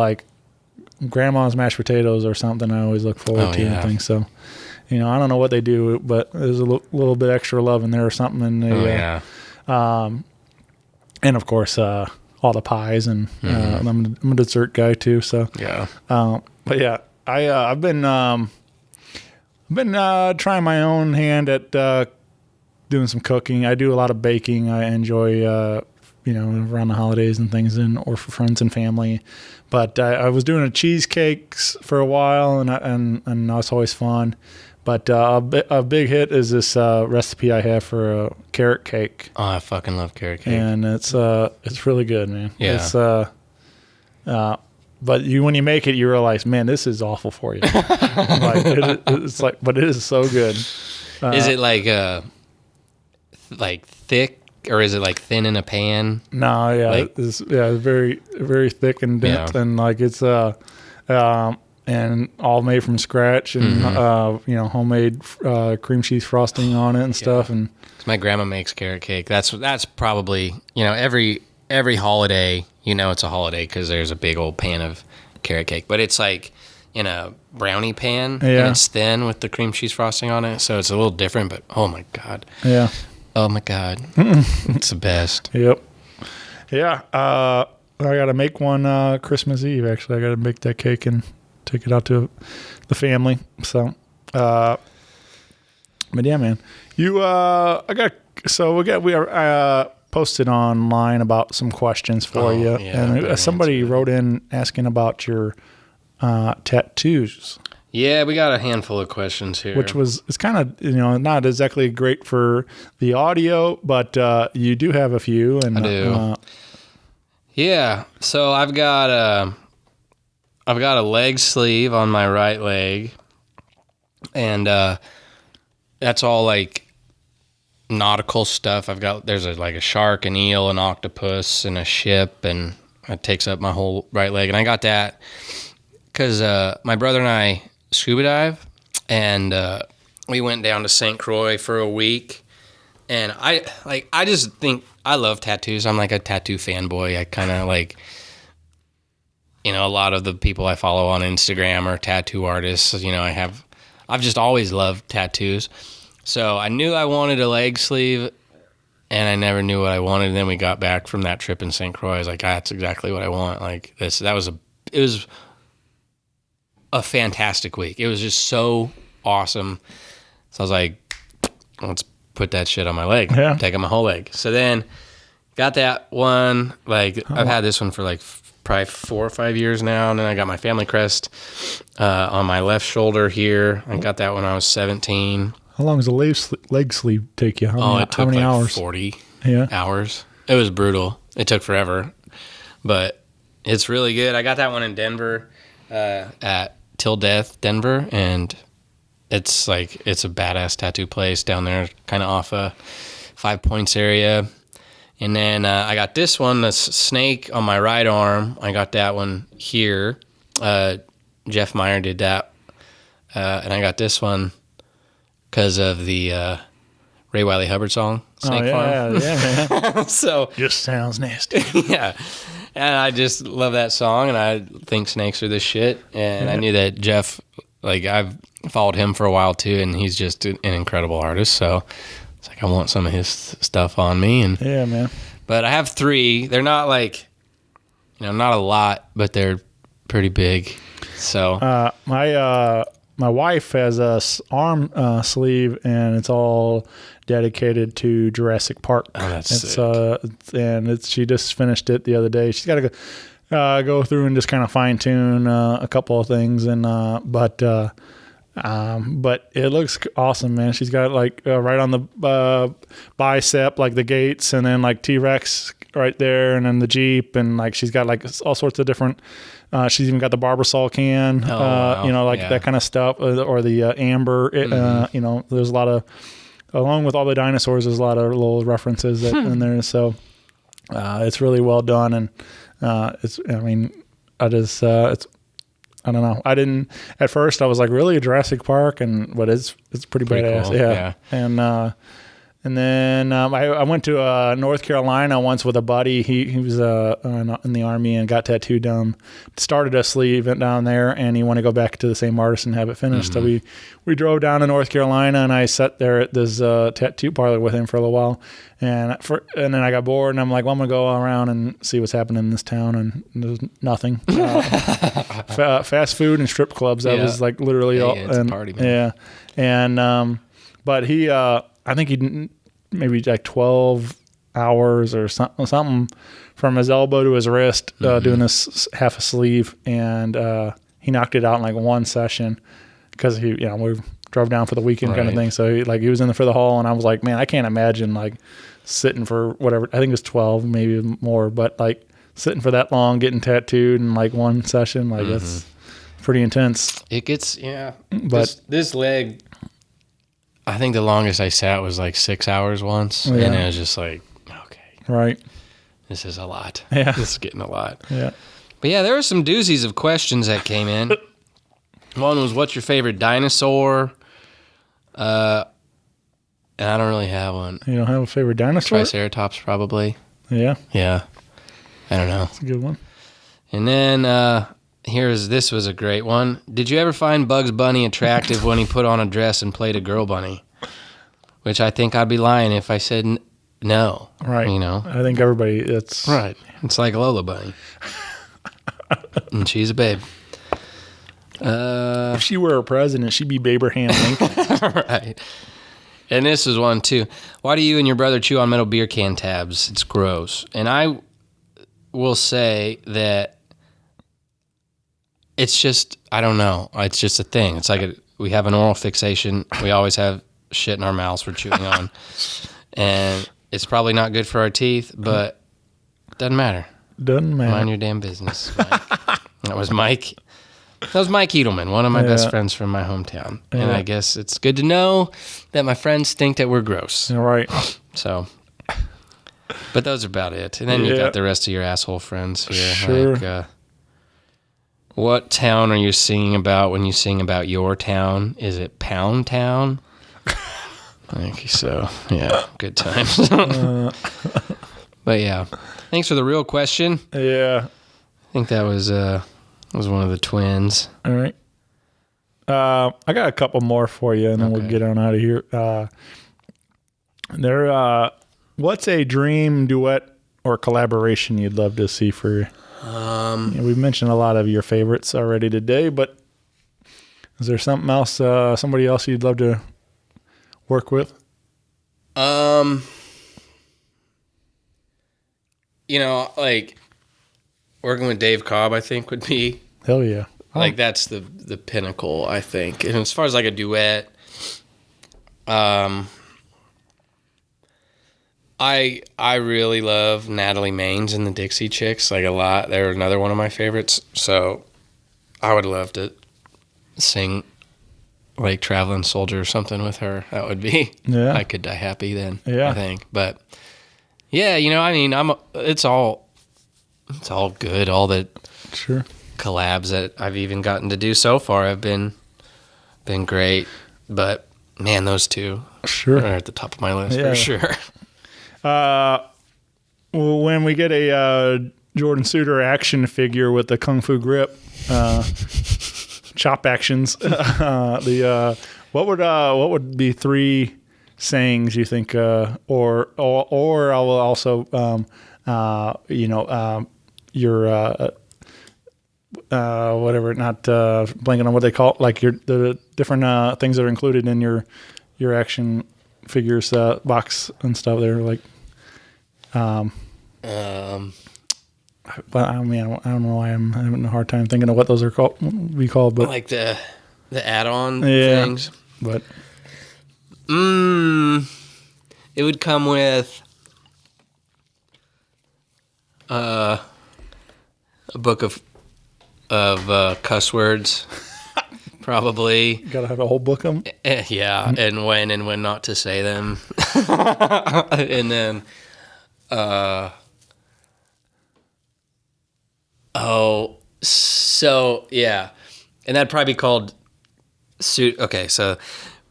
grandma's mashed potatoes or something I always look forward to and things. So, I don't know what they do, but there's a little bit extra love in there or something. And and of course, all the pies, and I'm a dessert guy too. So yeah, but yeah, I've been trying my own hand at doing some cooking. I do a lot of baking. I enjoy around the holidays and things, or for friends and family. But I was doing a cheesecakes for a while, and that's always fun. But a big hit is this recipe I have for a carrot cake. Oh, I fucking love carrot cake. And it's really good, man. Yeah. It's but when you make it, you realize, man, this is awful for you. But it is so good. Is it like thick, or is it like thin in a pan? No, yeah, Like- it's very very thick and dense, Yeah. and like it's and all made from scratch, and homemade cream cheese frosting on it and stuff, and 'Cause my grandma makes carrot cake. That's probably, every holiday, it's a holiday because there's a big old pan of carrot cake, but it's like in a brownie pan, Yeah. and it's thin with the cream cheese frosting on it, so it's a little different. But oh my god, yeah. it's the best. Yep. Yeah. I got to make one Christmas Eve, actually. I got to make that cake and take it out to the family. So, but yeah, man. We are posted online about some questions for you. yeah, I And better somebody answer wrote in asking about your tattoos, Yeah, we got a handful of questions here. which it's kind of, not exactly great for the audio, but you do have a few. And I do. Yeah, so I've got a leg sleeve on my right leg, and that's all like nautical stuff. There's a shark, an eel, an octopus, and a ship, and it takes up my whole right leg. And I got that because my brother and I scuba dive, and we went down to St. Croix for a week. And I just think I love tattoos. I'm like a tattoo fanboy. I kind of like, a lot of the people I follow on Instagram are tattoo artists. I've just always loved tattoos. So I knew I wanted a leg sleeve, and I never knew what I wanted. And then we got back from that trip in St. Croix. I was like, that's exactly what I want. Like this, it was a fantastic week. It was just so awesome. So I was like, let's put that shit on my leg. Yeah. Take on my whole leg. So then got that one. I've had this one for probably 4 or 5 years now. And then I got my family crest on my left shoulder here. I got that when I was 17. How long does a leg sleeve take you? It took how many hours? 40 Yeah. hours. It was brutal. It took forever. But it's really good. I got that one in Denver at Till Death, Denver. And it's a badass tattoo place down there, kind of off a 5 Points area. And then I got this one, the snake on my right arm. I got that one here. Jeff Meyer did that. And I got this one because of the Ray Wiley Hubbard song, Snake Farm. Yeah, man. So, Just sounds nasty. yeah. And I just love that song, and I think snakes are the shit. And I knew that Jeff, I've followed him for a while too, and he's just an incredible artist. So it's like I want some of his stuff on me. And Yeah, man. but I have 3. They're not not a lot, but they're pretty big. So My wife has a arm sleeve, and it's all dedicated to Jurassic Park. Oh, that's sick. She just finished it the other day. She's got to go through and just kind of fine tune a couple of things, and but it looks awesome, man. She's got right on the bicep, the gates, and then T-Rex right there, and then the Jeep, and she's got all sorts of different. She's even got the Barbasol can, wow. Yeah. that kind of stuff, or the amber. There's a lot of, along with all the dinosaurs, there's a lot of little references in there. So it's really well done, and it's. I mean, it's. I don't know. I didn't at first. I was like, really, Jurassic Park, but it's pretty badass. cool. Yeah. And then I went to North Carolina once with a buddy. He was in the Army and got tattooed down. Started a sleeve down there, and he wanted to go back to the same artist and have it finished. Mm-hmm. So we drove down to North Carolina, and I sat there at this tattoo parlor with him for a little while. And then I got bored, and I'm like, well, I'm going to go around and see what's happening in this town. And there's nothing. Fast food and strip clubs. That was literally all. It's a party, man. Yeah. And but he, I think he maybe 12 hours or something from his elbow to his wrist doing this half a sleeve, and he knocked it out in one session because he, we're drove down for the weekend kind of Right. thing. So he was in there for the haul, and I was like, man, I can't imagine like sitting for whatever. I think it was 12, maybe more, but like sitting for that long, getting tattooed in like one session, like that's pretty intense. It gets, yeah. But this leg, I think the longest I sat was like 6 hours once, and it was just like, okay, right, this is a lot. Yeah. This is getting a lot. yeah. But yeah, there were some doozies of questions that came in. One was, what's your favorite dinosaur? And I don't really have one. You don't have a favorite dinosaur? Triceratops, probably. Yeah, Yeah. I don't know. that's a good one. And then this was a great one. Did you ever find Bugs Bunny attractive when he put on a dress and played a girl bunny? Which I think I'd be lying if I said no. Right. You know? I think everybody. It's Right. It's like Lola Bunny. And she's a babe. If she were a president, she'd be Abraham Lincoln. Right. And this is one too. Why do you and your brother chew on metal beer can tabs? It's gross. And I will say that it's just, I don't know. It's just a thing. It's like we have an oral fixation. We always have shit in our mouths we're chewing on. And it's probably not good for our teeth, but it doesn't matter. Doesn't matter. Mind your damn business, Mike. That was Mike Edelman, one of my best friends from my hometown. And I guess it's good to know that my friends think that we're gross. All right. So, but those are about it. And then you got the rest of your asshole friends here. Sure. Like, what town are you singing about when you sing about your town? Is it Pound Town? I think so. Yeah, good times. But yeah, thanks for the real question. Yeah. I think that was one of the twins. All right. I got a couple more for you, and then we'll get on out of here. What's a dream duet or collaboration you'd love to see for? We've mentioned a lot of your favorites already today, but is there something else? Somebody else you'd love to work with? Like working with Dave Cobb, I think would be Hell yeah. like that's the pinnacle, I think. And as far as like a duet, I really love Natalie Maines and the Dixie Chicks like a lot. They're another one of my favorites. So I would love to sing like Traveling Soldier or something with her. That would be, I could die happy then, I think. But yeah, I mean, it's all good. All the collabs that I've even gotten to do so far have been great. But man, those two are at the top of my list for sure. When we get a Jordan Suter action figure with the Kung Fu grip, chop actions, what would be 3 sayings you think, or I will also, your whatever, not blanking on what they call it, like the different things that are included in your action figures box and stuff. They're like, but I mean, I don't know why I'm having a hard time thinking of what those are called. But like the add-on things. But it would come with a book of cuss words, probably. Gotta have a whole book of them. Yeah, and when not to say them, and then and that'd probably be called suit. Okay, so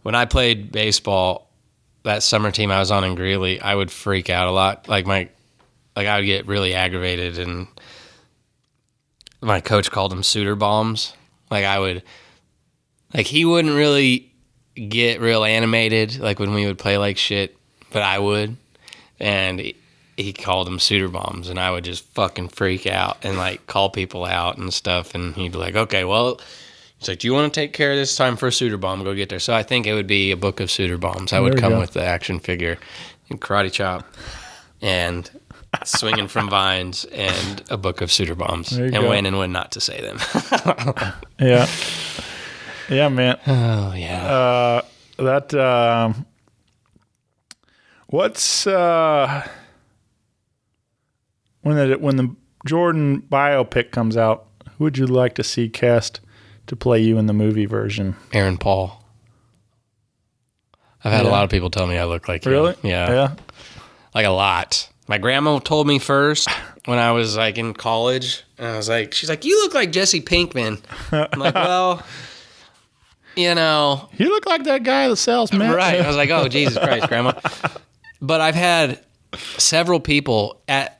when I played baseball, that summer team I was on in Greeley, I would freak out a lot. I would get really aggravated, and my coach called them Suter bombs. He wouldn't really get real animated, like when we would play like shit, but I would. And he called them Suter bombs, and I would just fucking freak out and like call people out and stuff. And he'd be like, okay, well, he's like, do you want to take care of this time for a Suter bomb? Go get there. So I think it would be a book of Suter bombs. I would come with the action figure and karate chop and swinging from vines and a book of Suter bombs and when not to say them. Yeah. Yeah, man. Oh yeah. What's when the Jordan biopic comes out, who would you like to see cast to play you in the movie version? Aaron Paul. I've had a lot of people tell me I look like him. Really? Yeah. Like a lot. My grandma told me first when I was like in college, and I was like, she's like, you look like Jesse Pinkman. I'm like, well, you know. You look like that guy that sells meth. Right. I was like, oh, Jesus Christ, grandma. But I've had several people at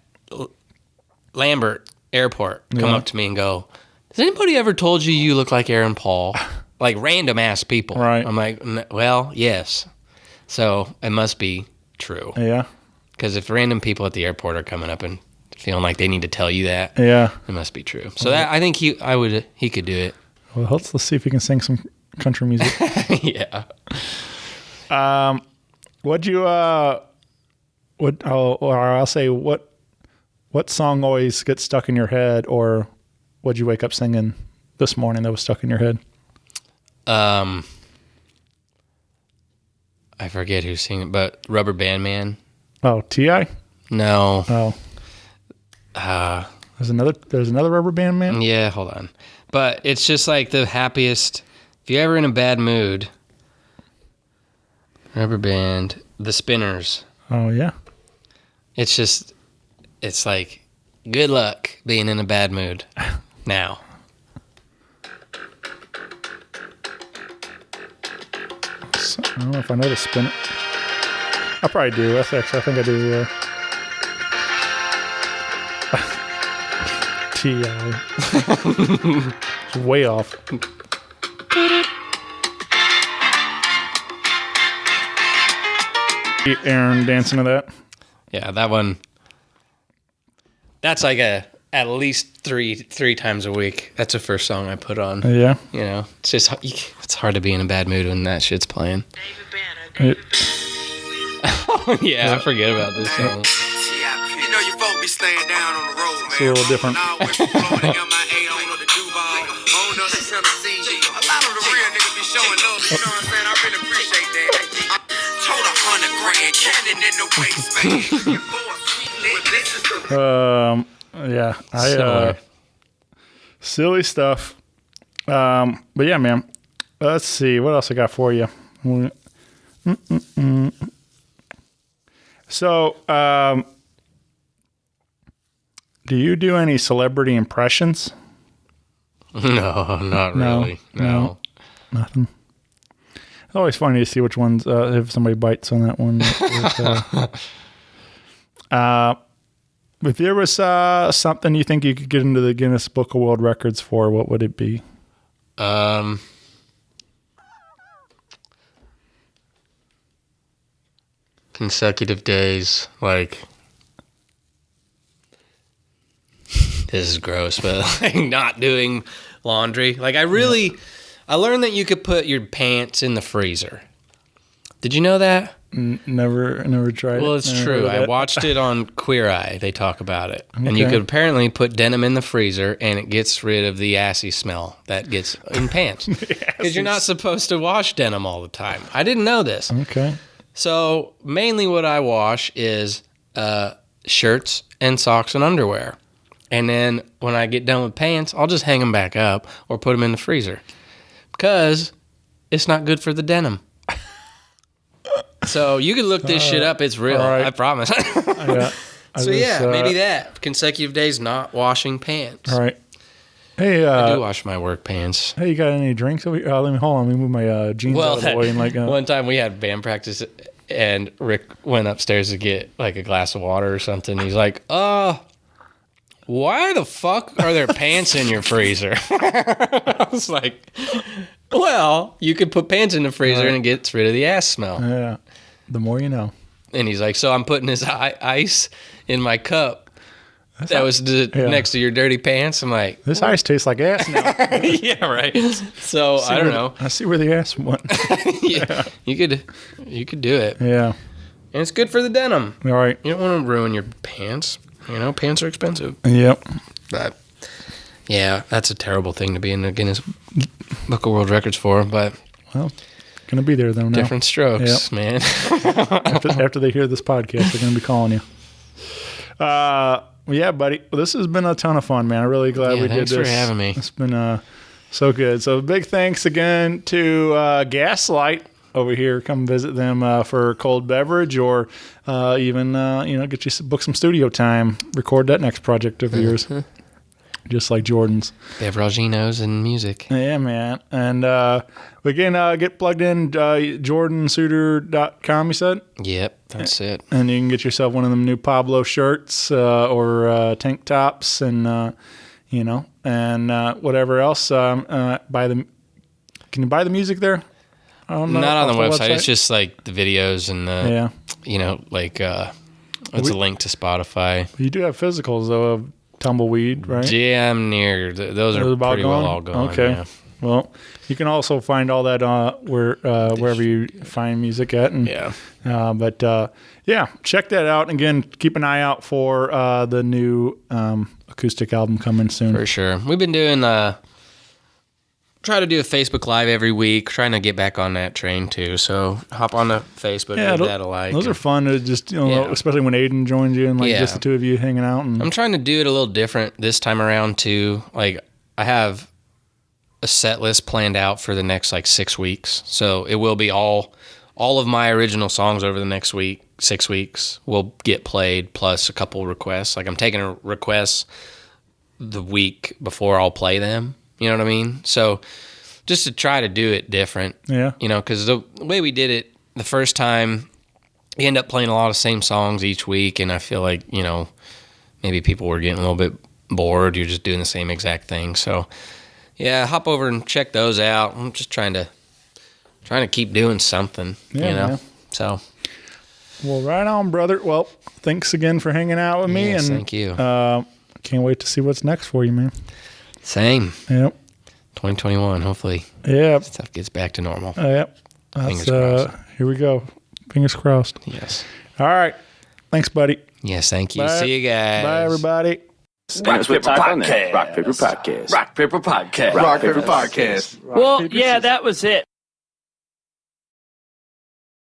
Lambert Airport come up to me and go, has anybody ever told you look like Aaron Paul? Like random ass people. Right. I'm like, well, yes. So it must be true. Yeah. Because if random people at the airport are coming up and feeling like they need to tell you that, Yeah. it must be true. So that I think he could do it. Well, let's see if he can sing some country music. Yeah. I'll say what song always gets stuck in your head, or what'd you wake up singing this morning that was stuck in your head? I forget who's singing, but Rubber Band Man. Oh, T.I.? No. Oh. There's another Rubber Band Man? Yeah, hold on. But it's just like the happiest. If you're ever in a bad mood, Rubber Band, The Spinners. Oh, yeah. It's like, good luck being in a bad mood now. I don't know if I know the Spinner. I probably do. I think I do. T.I. It's way off. Aaron dancing to that. Yeah, that one. That's like at least three times a week. That's the first song I put on. Yeah. You know, it's hard to be in a bad mood when that shit's playing. Oh yeah, I forget about this song. You know your folk be staying down on the road, man. It's a little different. A lot of the real niggas be showing love, you know what I'm saying? I really appreciate that. I told $100,000 cannon in the waistband. Yeah. Similar. Silly stuff. But yeah, man. Let's see. What else I got for you? So, do you do any celebrity impressions? No, not really. No. Nothing. It's always funny to see which ones, if somebody bites on that one. If there was something you think you could get into the Guinness Book of World Records for, what would it be? Consecutive days, like, this is gross, but like not doing laundry. Like I learned that you could put your pants in the freezer. Did you know that? Never tried it. Well, it's Never true. heard of I that. watced it on Queer Eye. They talk about it. And you Okay. could apparently put denim in the freezer and it gets rid of the assy smell that gets in pants. Because you're not supposed to wash denim all the time. I didn't know this. Okay. So mainly what I wash is shirts and socks and underwear. And then when I get done with pants, I'll just hang them back up or put them in the freezer. Because it's not good for the denim. So you can look this shit up. It's real. all right. I promise. Yeah. So maybe that. Consecutive days not washing pants. All right. Hey, I do wash my work pants. Hey, you got any drinks over here? Let me move my jeans out of the way and one time we had band practice and Rick went upstairs to get like a glass of water or something. He's like, why the fuck are there pants in your freezer? I was like, well, you could put pants in the freezer and it gets rid of the ass smell. Yeah. The more you know. And he's like, so I'm putting this ice in my cup that was next to your dirty pants. I'm like, This ice tastes like ass now. yeah, right. So I don't know. I see where the ass went. Yeah, you could do it, Yeah. and it's good for the denim. All right. You don't want to ruin your pants. You know, pants are expensive. Yep. But yeah, that's a terrible thing to be in the Guinness Book of World Records for, but Well, going to be there, though, now. different strokes, man. After they hear this podcast, they're going to be calling you. Yeah, buddy. Well, this has been a ton of fun, man. I'm really glad we did this. Thanks for having me. It's been so good. So big thanks again to Gaslight over here. Come visit them for a cold beverage, or even get you book some studio time. Record that next project of yours, just like Jordan's. Beveraginos and music. Yeah, man. And we can get plugged in, jordansuter.com, you said? Yep, that's it. And you can get yourself one of them new Pablo shirts or tank tops and, and whatever else. Can you buy the music there? Not on the website. It's just like the videos and it's a link to Spotify. You do have physicals, though, of Tumbleweed, right? Damn near. Those are pretty well all gone. Okay. Yeah. Well, you can also find all that wherever you find music at. And, check that out. And again, keep an eye out for the new acoustic album coming soon. For sure. We've been doing try to do a Facebook Live every week, trying to get back on that train too. So hop on the Facebook, give that a like. Those are fun to just, especially when Aiden joins you and just the two of you hanging out. And I'm trying to do it a little different this time around too. Like I have a set list planned out for the next 6 weeks. So it will be all of my original songs over the next 6 weeks will get played, plus a couple requests. Like I'm taking a request the week before I'll play them. You know what I mean? So just to try to do it different. Yeah. Because the way we did it the first time, we end up playing a lot of same songs each week, and I feel like, maybe people were getting a little bit bored. You're just doing the same exact thing. So, yeah, hop over and check those out. I'm just trying to keep doing something, Yeah. So. Well, right on, brother. Well, thanks again for hanging out with me. Yes, and thank you. Can't wait to see what's next for you, man. Same. Yep. 2021, hopefully. Yep. Stuff gets back to normal. Yep. Fingers crossed. Here we go. Fingers crossed. Yes. All right. Thanks, buddy. Yes, thank you. Bye. See you guys. Bye, everybody. Rock Paper Podcast. Rock Paper Podcast. Rock Paper Podcast. Rock Paper Podcast. Well, yeah, that was it.